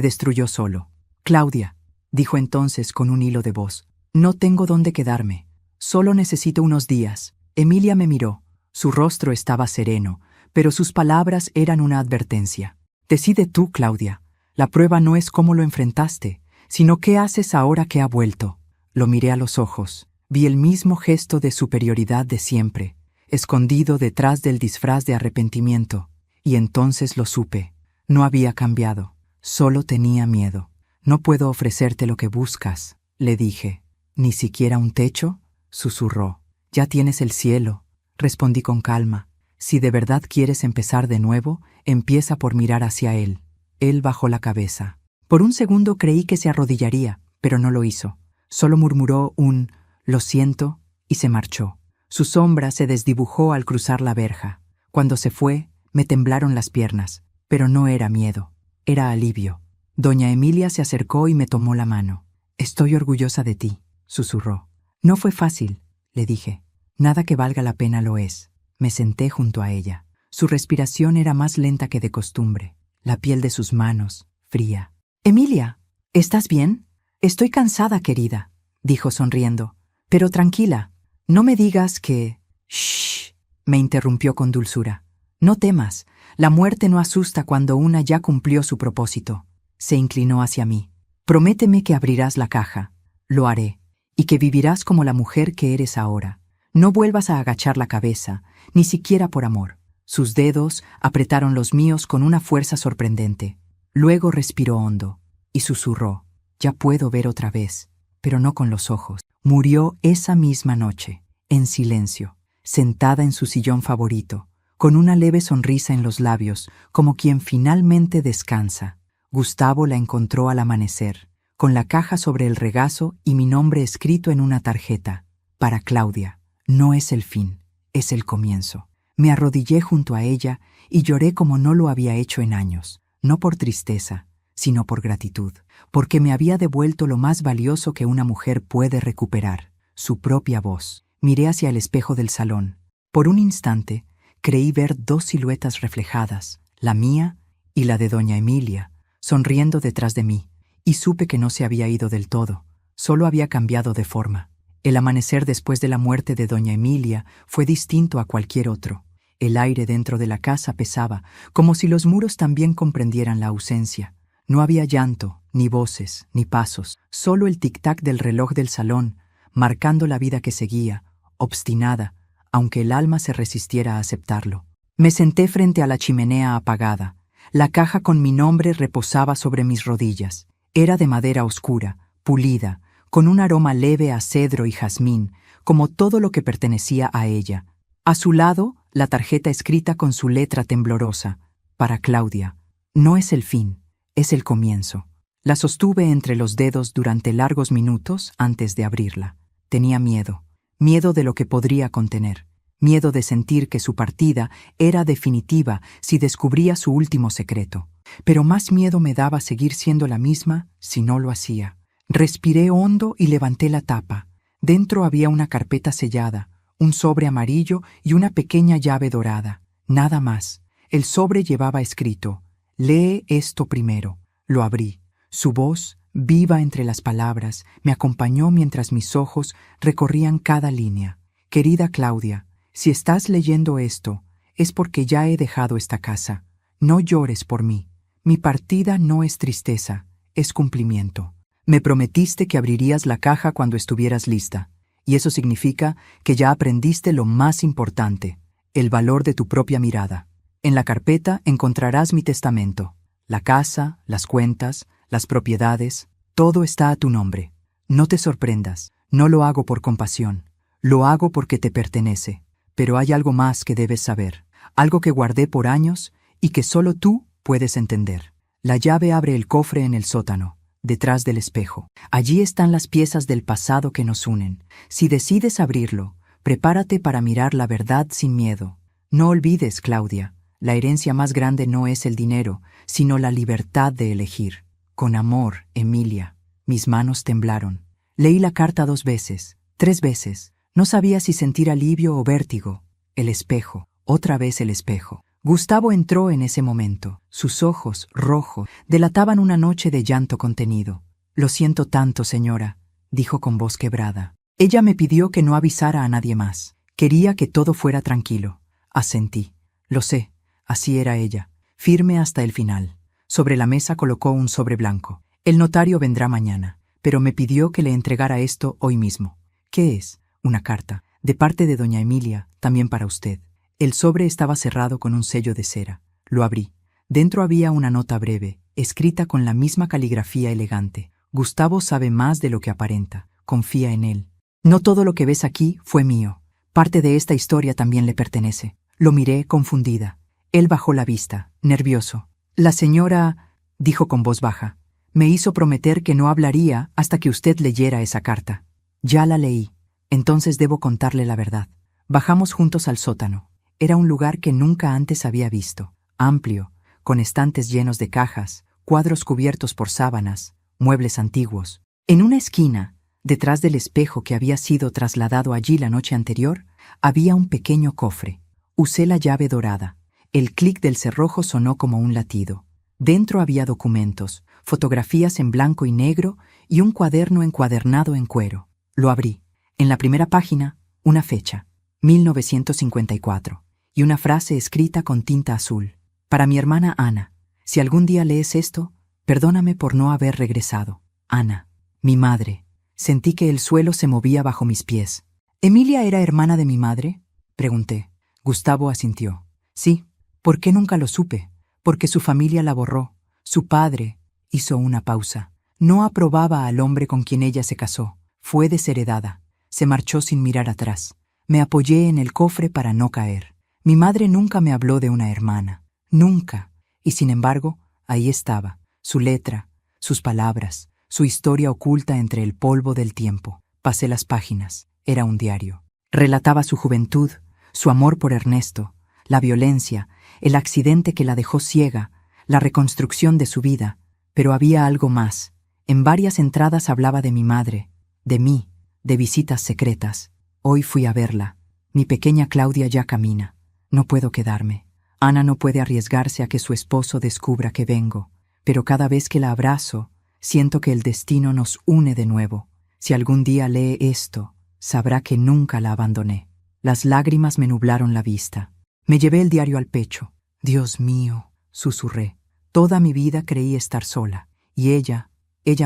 destruyó solo. Claudia, dijo entonces con un hilo de voz, no tengo dónde quedarme. Solo necesito unos días. Emilia me miró. Su rostro estaba sereno, pero sus palabras eran una advertencia. Decide tú, Claudia. La prueba no es cómo lo enfrentaste, sino qué haces ahora que ha vuelto. Lo miré a los ojos. Vi el mismo gesto de superioridad de siempre, escondido detrás del disfraz de arrepentimiento. Y entonces lo supe. No había cambiado. Solo tenía miedo. No puedo ofrecerte lo que buscas, le dije. ¿Ni siquiera un techo? Susurró. Ya tienes el cielo, respondí con calma. Si de verdad quieres empezar de nuevo, empieza por mirar hacia él. Él bajó la cabeza. Por un segundo creí que se arrodillaría, pero no lo hizo. Solo murmuró un «lo siento» y se marchó. Su sombra se desdibujó al cruzar la verja. Cuando se fue, me temblaron las piernas, pero no era miedo, era alivio. Doña Emilia se acercó y me tomó la mano. «Estoy orgullosa de ti», susurró. «No fue fácil», le dije. «Nada que valga la pena lo es». Me senté junto a ella. Su respiración era más lenta que de costumbre. La piel de sus manos, fría. «Emilia, ¿estás bien?» «Estoy cansada, querida», dijo sonriendo. «Pero tranquila, no me digas que...» «Shh», me interrumpió con dulzura. «No temas, la muerte no asusta cuando una ya cumplió su propósito». Se inclinó hacia mí. «Prométeme que abrirás la caja». «Lo haré, y que vivirás como la mujer que eres ahora. No vuelvas a agachar la cabeza, ni siquiera por amor». Sus dedos apretaron los míos con una fuerza sorprendente. Luego respiró hondo y susurró. «Ya puedo ver otra vez, pero no con los ojos». Murió esa misma noche, en silencio, sentada en su sillón favorito, con una leve sonrisa en los labios, como quien finalmente descansa. Gustavo la encontró al amanecer, con la caja sobre el regazo y mi nombre escrito en una tarjeta. Para Claudia, no es el fin, es el comienzo. Me arrodillé junto a ella y lloré como no lo había hecho en años, no por tristeza, sino por gratitud, porque me había devuelto lo más valioso que una mujer puede recuperar, su propia voz. Miré hacia el espejo del salón. Por un instante, creí ver dos siluetas reflejadas, la mía y la de doña Emilia, sonriendo detrás de mí, y supe que no se había ido del todo, solo había cambiado de forma. El amanecer después de la muerte de doña Emilia fue distinto a cualquier otro. El aire dentro de la casa pesaba, como si los muros también comprendieran la ausencia. No había llanto, ni voces, ni pasos, solo el tic-tac del reloj del salón, marcando la vida que seguía, obstinada, aunque el alma se resistiera a aceptarlo. Me senté frente a la chimenea apagada. La caja con mi nombre reposaba sobre mis rodillas. Era de madera oscura, pulida, con un aroma leve a cedro y jazmín, como todo lo que pertenecía a ella. A su lado, la tarjeta escrita con su letra temblorosa. Para Claudia. No es el fin, es el comienzo. La sostuve entre los dedos durante largos minutos antes de abrirla. Tenía miedo, miedo de lo que podría contener, miedo de sentir que su partida era definitiva si descubría su último secreto. Pero más miedo me daba seguir siendo la misma si no lo hacía. Respiré hondo y levanté la tapa. Dentro había una carpeta sellada, un sobre amarillo y una pequeña llave dorada. Nada más. El sobre llevaba escrito: «Lee esto primero». Lo abrí. Su voz, viva entre las palabras, me acompañó mientras mis ojos recorrían cada línea. «Querida Claudia, si estás leyendo esto, es porque ya he dejado esta casa. No llores por mí. Mi partida no es tristeza, es cumplimiento. Me prometiste que abrirías la caja cuando estuvieras lista, y eso significa que ya aprendiste lo más importante, el valor de tu propia mirada. En la carpeta encontrarás mi testamento. La casa, las cuentas, las propiedades, todo está a tu nombre. No te sorprendas, no lo hago por compasión, lo hago porque te pertenece. Pero hay algo más que debes saber, algo que guardé por años y que solo tú puedes entender. La llave abre el cofre en el sótano, detrás del espejo. Allí están las piezas del pasado que nos unen. Si decides abrirlo, prepárate para mirar la verdad sin miedo. No olvides, Claudia, la herencia más grande no es el dinero, sino la libertad de elegir. Con amor, Emilia. Mis manos temblaron. Leí la carta 2 veces, 3 veces. No sabía si sentir alivio o vértigo. El espejo, otra vez el espejo. Gustavo entró en ese momento. Sus ojos, rojos, delataban una noche de llanto contenido. «Lo siento tanto, señora», dijo con voz quebrada. Ella me pidió que no avisara a nadie más. Quería que todo fuera tranquilo. Asentí. Lo sé, así era ella, firme hasta el final. Sobre la mesa colocó un sobre blanco. El notario vendrá mañana, pero me pidió que le entregara esto hoy mismo. ¿Qué es? Una carta, de parte de doña Emilia, también para usted. El sobre estaba cerrado con un sello de cera. Lo abrí. Dentro había una nota breve, escrita con la misma caligrafía elegante. Gustavo sabe más de lo que aparenta. Confía en él. No todo lo que ves aquí fue mío. Parte de esta historia también le pertenece. Lo miré confundida. Él bajó la vista, nervioso. La señora, dijo con voz baja, me hizo prometer que no hablaría hasta que usted leyera esa carta. Ya la leí. Entonces debo contarle la verdad. Bajamos juntos al sótano. Era un lugar que nunca antes había visto. Amplio, con estantes llenos de cajas, cuadros cubiertos por sábanas, muebles antiguos. En una esquina, detrás del espejo que había sido trasladado allí la noche anterior, había un pequeño cofre. Usé la llave dorada. El clic del cerrojo sonó como un latido. Dentro había documentos, fotografías en blanco y negro y un cuaderno encuadernado en cuero. Lo abrí. En la primera página, una fecha, 1954, y una frase escrita con tinta azul. Para mi hermana Ana, si algún día lees esto, perdóname por no haber regresado. Ana, mi madre. Sentí que el suelo se movía bajo mis pies. ¿Emilia era hermana de mi madre?, pregunté. Gustavo asintió. Sí. ¿Por qué nunca lo supe? Porque su familia la borró. Su padre hizo una pausa. No aprobaba al hombre con quien ella se casó. Fue desheredada. Se marchó sin mirar atrás. Me apoyé en el cofre para no caer. Mi madre nunca me habló de una hermana. Nunca. Y sin embargo, ahí estaba. Su letra, sus palabras, su historia oculta entre el polvo del tiempo. Pasé las páginas. Era un diario. Relataba su juventud, su amor por Ernesto, la violencia, el accidente que la dejó ciega, la reconstrucción de su vida. Pero había algo más. En varias entradas hablaba de mi madre, de mí, de visitas secretas. Hoy fui a verla. Mi pequeña Claudia ya camina. No puedo quedarme. Ana no puede arriesgarse a que su esposo descubra que vengo. Pero cada vez que la abrazo, siento que el destino nos une de nuevo. Si algún día lee esto, sabrá que nunca la abandoné. Las lágrimas me nublaron la vista. Me llevé el diario al pecho. Dios mío, susurré. Toda mi vida creí estar sola. Y ella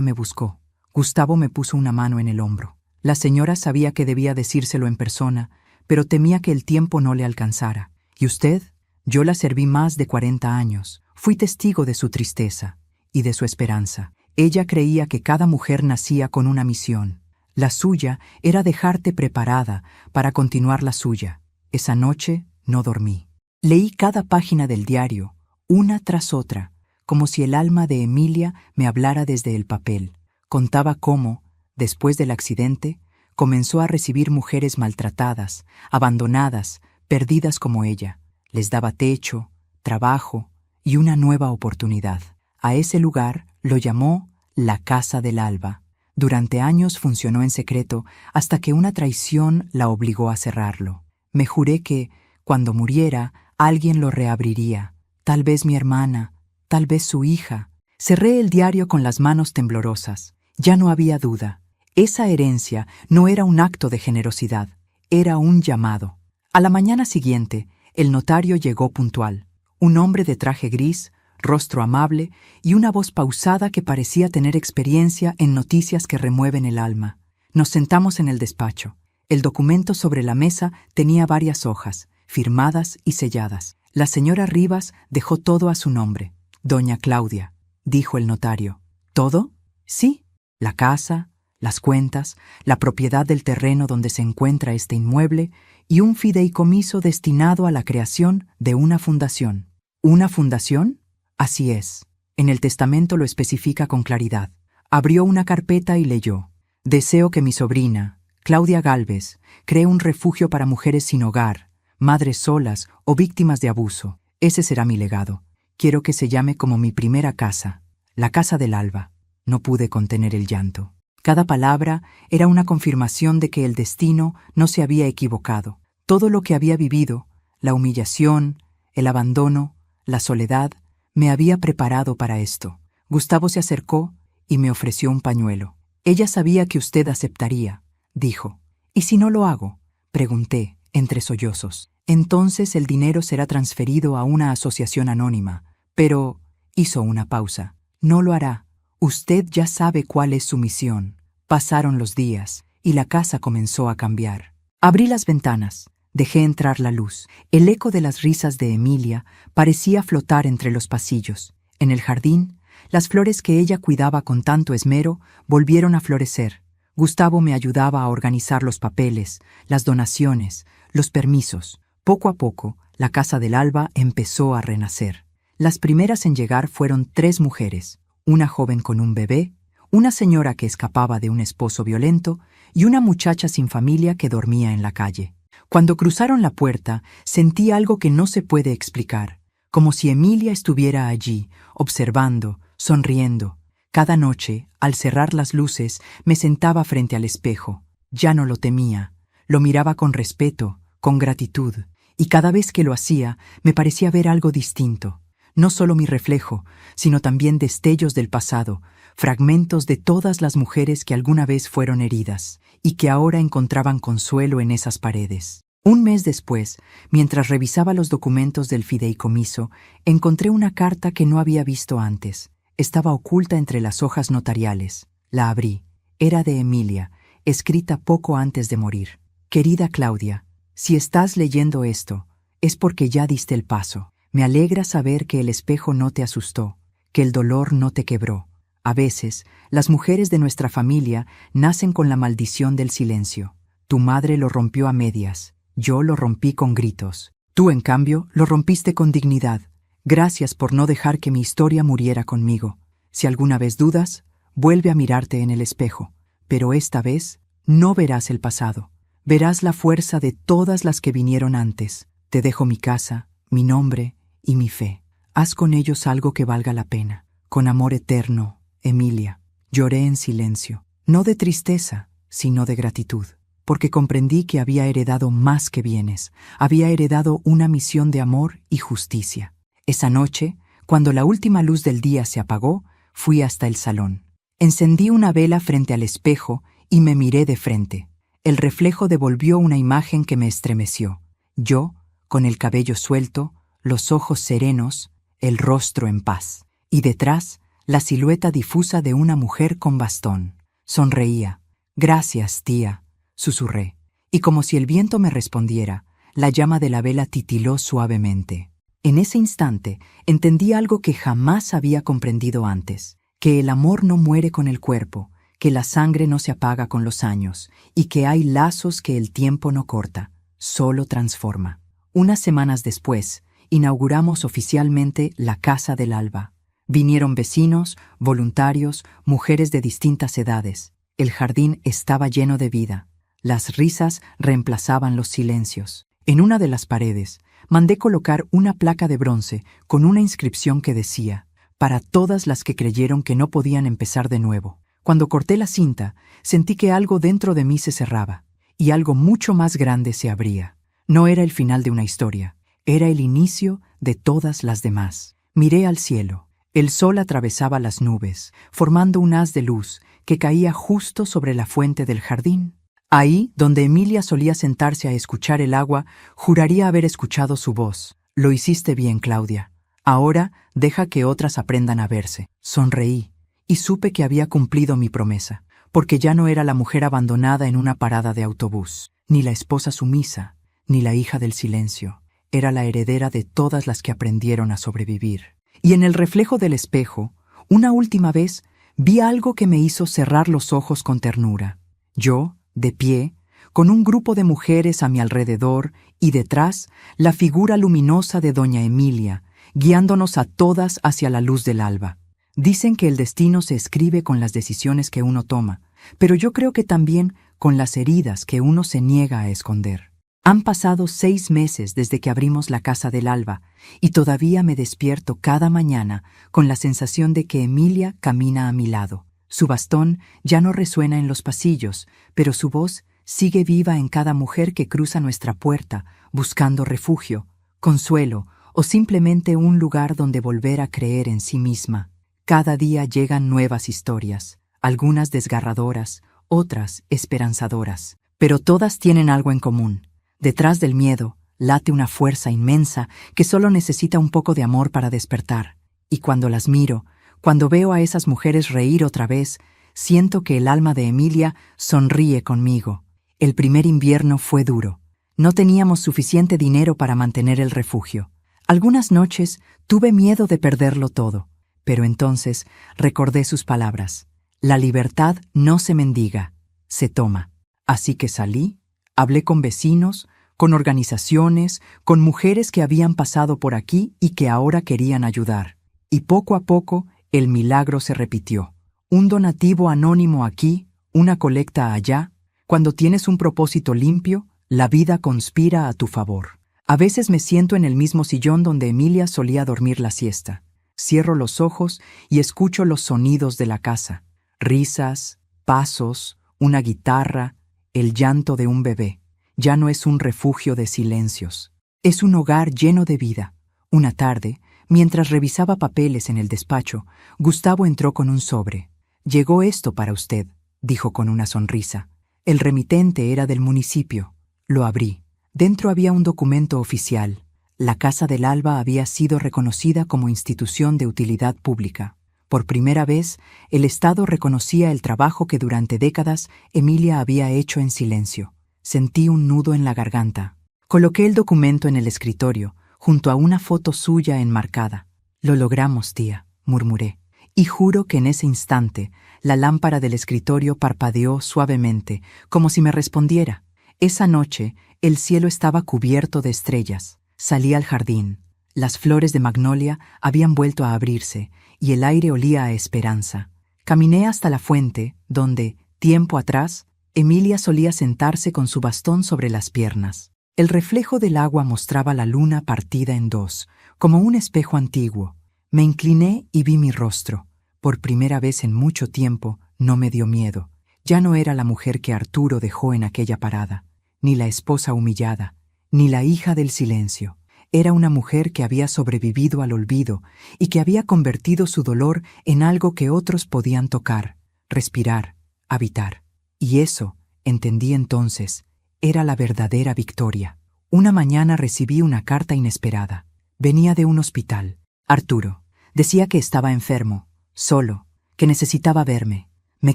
me buscó. Gustavo me puso una mano en el hombro. La señora sabía que debía decírselo en persona, pero temía que el tiempo no le alcanzara. ¿Y usted? Yo la serví más de 40 años. Fui testigo de su tristeza y de su esperanza. Ella creía que cada mujer nacía con una misión. La suya era dejarte preparada para continuar la suya. Esa noche no dormí. Leí cada página del diario, una tras otra, como si el alma de Emilia me hablara desde el papel. Contaba cómo, después del accidente, comenzó a recibir mujeres maltratadas, abandonadas, perdidas como ella. Les daba techo, trabajo y una nueva oportunidad. A ese lugar lo llamó la Casa del Alba. Durante años funcionó en secreto hasta que una traición la obligó a cerrarlo. Me juré que, cuando muriera, alguien lo reabriría. Tal vez mi hermana, tal vez su hija. Cerré el diario con las manos temblorosas. Ya no había duda. Esa herencia no era un acto de generosidad, era un llamado. A la mañana siguiente, el notario llegó puntual. Un hombre de traje gris, rostro amable y una voz pausada que parecía tener experiencia en noticias que remueven el alma. Nos sentamos en el despacho. El documento sobre la mesa tenía varias hojas, firmadas y selladas. La señora Rivas dejó todo a su nombre. Doña Claudia, dijo el notario. ¿Todo? Sí. La casa, las cuentas, la propiedad del terreno donde se encuentra este inmueble y un fideicomiso destinado a la creación de una fundación. ¿Una fundación? Así es. En el testamento lo especifica con claridad. Abrió una carpeta y leyó. Deseo que mi sobrina, Claudia Gálvez, cree un refugio para mujeres sin hogar, madres solas o víctimas de abuso. Ese será mi legado. Quiero que se llame como mi primera casa, la casa del alba. No pude contener el llanto. Cada palabra era una confirmación de que el destino no se había equivocado. Todo lo que había vivido, la humillación, el abandono, la soledad, me había preparado para esto. Gustavo se acercó y me ofreció un pañuelo. Ella sabía que usted aceptaría, dijo. ¿Y si no lo hago? Pregunté, entre sollozos. Entonces el dinero será transferido a una asociación anónima. Pero hizo una pausa. No lo hará. Usted ya sabe cuál es su misión. Pasaron los días y la casa comenzó a cambiar. Abrí las ventanas. Dejé entrar la luz. El eco de las risas de Emilia parecía flotar entre los pasillos. En el jardín, las flores que ella cuidaba con tanto esmero volvieron a florecer. Gustavo me ayudaba a organizar los papeles, las donaciones, los permisos. Poco a poco, la Casa del Alba empezó a renacer. Las primeras en llegar fueron 3 mujeres, una joven con un bebé, una señora que escapaba de un esposo violento y una muchacha sin familia que dormía en la calle. Cuando cruzaron la puerta, sentí algo que no se puede explicar, como si Emilia estuviera allí, observando, sonriendo. Cada noche, al cerrar las luces, me sentaba frente al espejo. Ya no lo temía, lo miraba con respeto, con gratitud, y cada vez que lo hacía, me parecía ver algo distinto. No solo mi reflejo, sino también destellos del pasado, fragmentos de todas las mujeres que alguna vez fueron heridas y que ahora encontraban consuelo en esas paredes. Un mes después, mientras revisaba los documentos del fideicomiso, encontré una carta que no había visto antes. Estaba oculta entre las hojas notariales. La abrí. Era de Emilia, escrita poco antes de morir. Querida Claudia, si estás leyendo esto, es porque ya diste el paso. Me alegra saber que el espejo no te asustó, que el dolor no te quebró. A veces, las mujeres de nuestra familia nacen con la maldición del silencio. Tu madre lo rompió a medias, yo lo rompí con gritos. Tú, en cambio, lo rompiste con dignidad. Gracias por no dejar que mi historia muriera conmigo. Si alguna vez dudas, vuelve a mirarte en el espejo. Pero esta vez, no verás el pasado. Verás la fuerza de todas las que vinieron antes. Te dejo mi casa, mi nombre y mi fe. Haz con ellos algo que valga la pena. Con amor eterno, Emilia. Lloré en silencio, no de tristeza, sino de gratitud, porque comprendí que había heredado más que bienes, había heredado una misión de amor y justicia. Esa noche, cuando la última luz del día se apagó, fui hasta el salón. Encendí una vela frente al espejo y me miré de frente. El reflejo devolvió una imagen que me estremeció. Yo, con el cabello suelto, los ojos serenos, el rostro en paz. Y detrás, la silueta difusa de una mujer con bastón. Sonreía. Gracias, tía, susurré. Y como si el viento me respondiera, la llama de la vela titiló suavemente. En ese instante, entendí algo que jamás había comprendido antes, que el amor no muere con el cuerpo, que la sangre no se apaga con los años, y que hay lazos que el tiempo no corta, solo transforma. Unas semanas después, inauguramos oficialmente la Casa del Alba. Vinieron vecinos, voluntarios, mujeres de distintas edades. El jardín estaba lleno de vida. Las risas reemplazaban los silencios. En una de las paredes, mandé colocar una placa de bronce con una inscripción que decía: para todas las que creyeron que no podían empezar de nuevo. Cuando corté la cinta, sentí que algo dentro de mí se cerraba, y algo mucho más grande se abría. No era el final de una historia, era el inicio de todas las demás. Miré al cielo. El sol atravesaba las nubes, formando un haz de luz que caía justo sobre la fuente del jardín. Ahí, donde Emilia solía sentarse a escuchar el agua, juraría haber escuchado su voz. Lo hiciste bien, Claudia. Ahora deja que otras aprendan a verse. Sonreí y supe que había cumplido mi promesa, porque ya no era la mujer abandonada en una parada de autobús, ni la esposa sumisa, ni la hija del silencio. Era la heredera de todas las que aprendieron a sobrevivir. Y en el reflejo del espejo, una última vez, vi algo que me hizo cerrar los ojos con ternura. Yo, de pie, con un grupo de mujeres a mi alrededor y detrás, la figura luminosa de doña Emilia, guiándonos a todas hacia la luz del alba. Dicen que el destino se escribe con las decisiones que uno toma, pero yo creo que también con las heridas que uno se niega a esconder. Han pasado 6 meses desde que abrimos la Casa del Alba y todavía me despierto cada mañana con la sensación de que Emilia camina a mi lado. Su bastón ya no resuena en los pasillos, pero su voz sigue viva en cada mujer que cruza nuestra puerta, buscando refugio, consuelo o simplemente un lugar donde volver a creer en sí misma. Cada día llegan nuevas historias, algunas desgarradoras, otras esperanzadoras, pero todas tienen algo en común. Detrás del miedo late una fuerza inmensa que solo necesita un poco de amor para despertar. Y cuando las miro, cuando veo a esas mujeres reír otra vez, siento que el alma de Emilia sonríe conmigo. El primer invierno fue duro. No teníamos suficiente dinero para mantener el refugio. Algunas noches tuve miedo de perderlo todo, pero entonces recordé sus palabras. La libertad no se mendiga, se toma. Así que salí, hablé con vecinos, con organizaciones, con mujeres que habían pasado por aquí y que ahora querían ayudar. Y poco a poco, el milagro se repitió. Un donativo anónimo aquí, una colecta allá. Cuando tienes un propósito limpio, la vida conspira a tu favor. A veces me siento en el mismo sillón donde Emilia solía dormir la siesta. Cierro los ojos y escucho los sonidos de la casa. Risas, pasos, una guitarra, el llanto de un bebé. Ya no es un refugio de silencios. Es un hogar lleno de vida. Una tarde, mientras revisaba papeles en el despacho, Gustavo entró con un sobre. «Llegó esto para usted», dijo con una sonrisa. El remitente era del municipio. Lo abrí. Dentro había un documento oficial. La Casa del Alba había sido reconocida como institución de utilidad pública. Por primera vez, el Estado reconocía el trabajo que durante décadas Emilia había hecho en silencio. Sentí un nudo en la garganta. Coloqué el documento en el escritorio, junto a una foto suya enmarcada. «Lo logramos, tía», murmuré. Y juro que en ese instante, la lámpara del escritorio parpadeó suavemente, como si me respondiera. Esa noche, el cielo estaba cubierto de estrellas. Salí al jardín. Las flores de magnolia habían vuelto a abrirse, y el aire olía a esperanza. Caminé hasta la fuente, donde, tiempo atrás, Emilia solía sentarse con su bastón sobre las piernas. El reflejo del agua mostraba la luna partida en dos, como un espejo antiguo. Me incliné y vi mi rostro. Por primera vez en mucho tiempo no me dio miedo. Ya no era la mujer que Arturo dejó en aquella parada, ni la esposa humillada, ni la hija del silencio. Era una mujer que había sobrevivido al olvido y que había convertido su dolor en algo que otros podían tocar, respirar, habitar. Y eso, entendí entonces, era la verdadera victoria. Una mañana recibí una carta inesperada. Venía de un hospital. Arturo. Decía que estaba enfermo, solo, que necesitaba verme. Me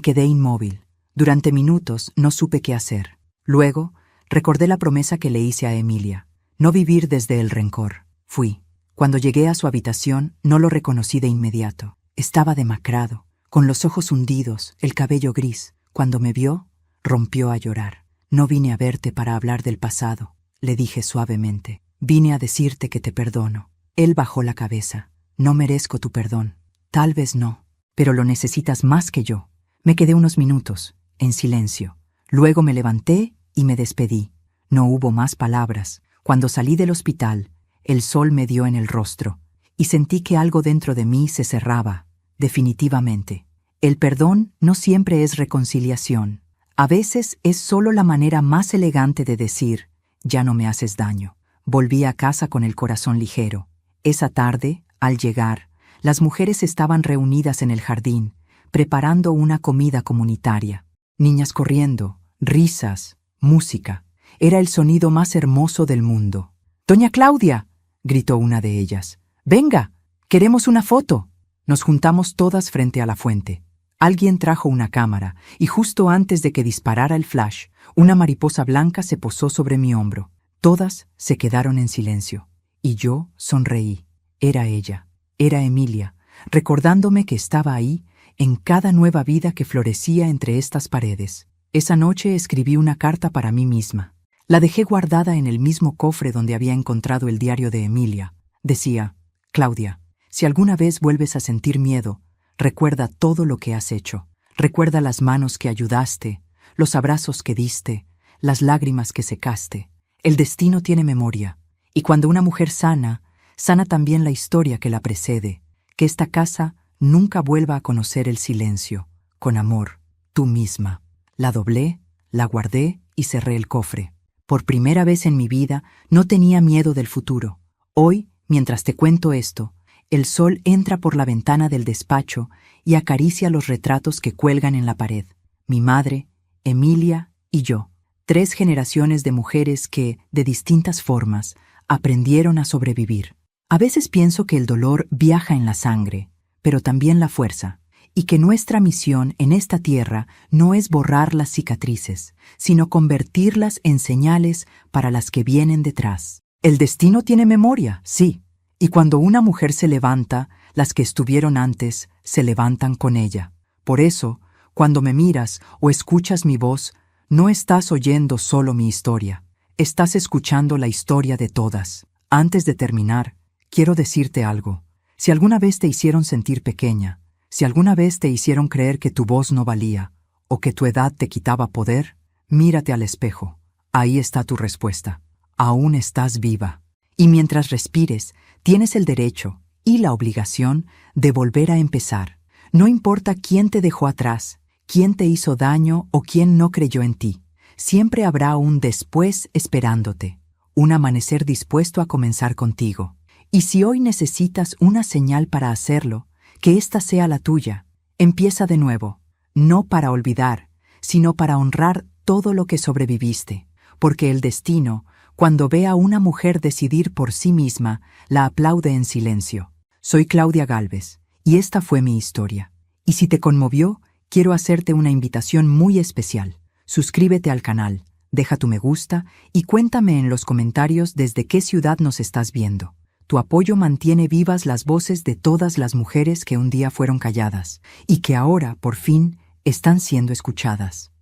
quedé inmóvil. Durante minutos no supe qué hacer. Luego, recordé la promesa que le hice a Emilia. No vivir desde el rencor. Fui. Cuando llegué a su habitación, no lo reconocí de inmediato. Estaba demacrado, con los ojos hundidos, el cabello gris. Cuando me vio, rompió a llorar. «No vine a verte para hablar del pasado», le dije suavemente. «Vine a decirte que te perdono». Él bajó la cabeza. «No merezco tu perdón». «Tal vez no, pero lo necesitas más que yo». Me quedé unos minutos, en silencio. Luego me levanté y me despedí. No hubo más palabras. Cuando salí del hospital, el sol me dio en el rostro y sentí que algo dentro de mí se cerraba, definitivamente. El perdón no siempre es reconciliación. A veces es solo la manera más elegante de decir, «ya no me haces daño». Volví a casa con el corazón ligero. Esa tarde, al llegar, las mujeres estaban reunidas en el jardín, preparando una comida comunitaria. Niñas corriendo, risas, música. Era el sonido más hermoso del mundo. «¡Doña Claudia!», gritó una de ellas. «¡Venga! ¡Queremos una foto!». Nos juntamos todas frente a la fuente. Alguien trajo una cámara, y justo antes de que disparara el flash, una mariposa blanca se posó sobre mi hombro. Todas se quedaron en silencio. Y yo sonreí. Era ella, era Emilia, recordándome que estaba ahí, en cada nueva vida que florecía entre estas paredes. Esa noche escribí una carta para mí misma. La dejé guardada en el mismo cofre donde había encontrado el diario de Emilia. Decía, «Claudia, si alguna vez vuelves a sentir miedo, recuerda todo lo que has hecho. Recuerda las manos que ayudaste, los abrazos que diste, las lágrimas que secaste. El destino tiene memoria, y cuando una mujer sana, sana también la historia que la precede, que esta casa nunca vuelva a conocer el silencio. Con amor, tú misma. La doblé, la guardé y cerré el cofre. Por primera vez en mi vida no tenía miedo del futuro. Hoy, mientras te cuento esto, el sol entra por la ventana del despacho y acaricia los retratos que cuelgan en la pared. Mi madre, Emilia y yo. 3 generaciones de mujeres que, de distintas formas, aprendieron a sobrevivir. A veces pienso que el dolor viaja en la sangre, pero también la fuerza, y que nuestra misión en esta tierra no es borrar las cicatrices, sino convertirlas en señales para las que vienen detrás. El destino tiene memoria, sí, y cuando una mujer se levanta, las que estuvieron antes se levantan con ella. Por eso, cuando me miras o escuchas mi voz, no estás oyendo solo mi historia, estás escuchando la historia de todas. Antes de terminar, quiero decirte algo. Si alguna vez te hicieron sentir pequeña, si alguna vez te hicieron creer que tu voz no valía o que tu edad te quitaba poder, mírate al espejo. Ahí está tu respuesta. Aún estás viva. Y mientras respires, tienes el derecho y la obligación de volver a empezar. No importa quién te dejó atrás, quién te hizo daño o quién no creyó en ti. Siempre habrá un después esperándote, un amanecer dispuesto a comenzar contigo. Y si hoy necesitas una señal para hacerlo, que ésta sea la tuya. Empieza de nuevo, no para olvidar, sino para honrar todo lo que sobreviviste, porque el destino, cuando ve a una mujer decidir por sí misma, la aplaude en silencio. Soy Claudia Gálvez, y esta fue mi historia. Y si te conmovió, quiero hacerte una invitación muy especial. Suscríbete al canal, deja tu me gusta y cuéntame en los comentarios desde qué ciudad nos estás viendo. Tu apoyo mantiene vivas las voces de todas las mujeres que un día fueron calladas y que ahora, por fin, están siendo escuchadas.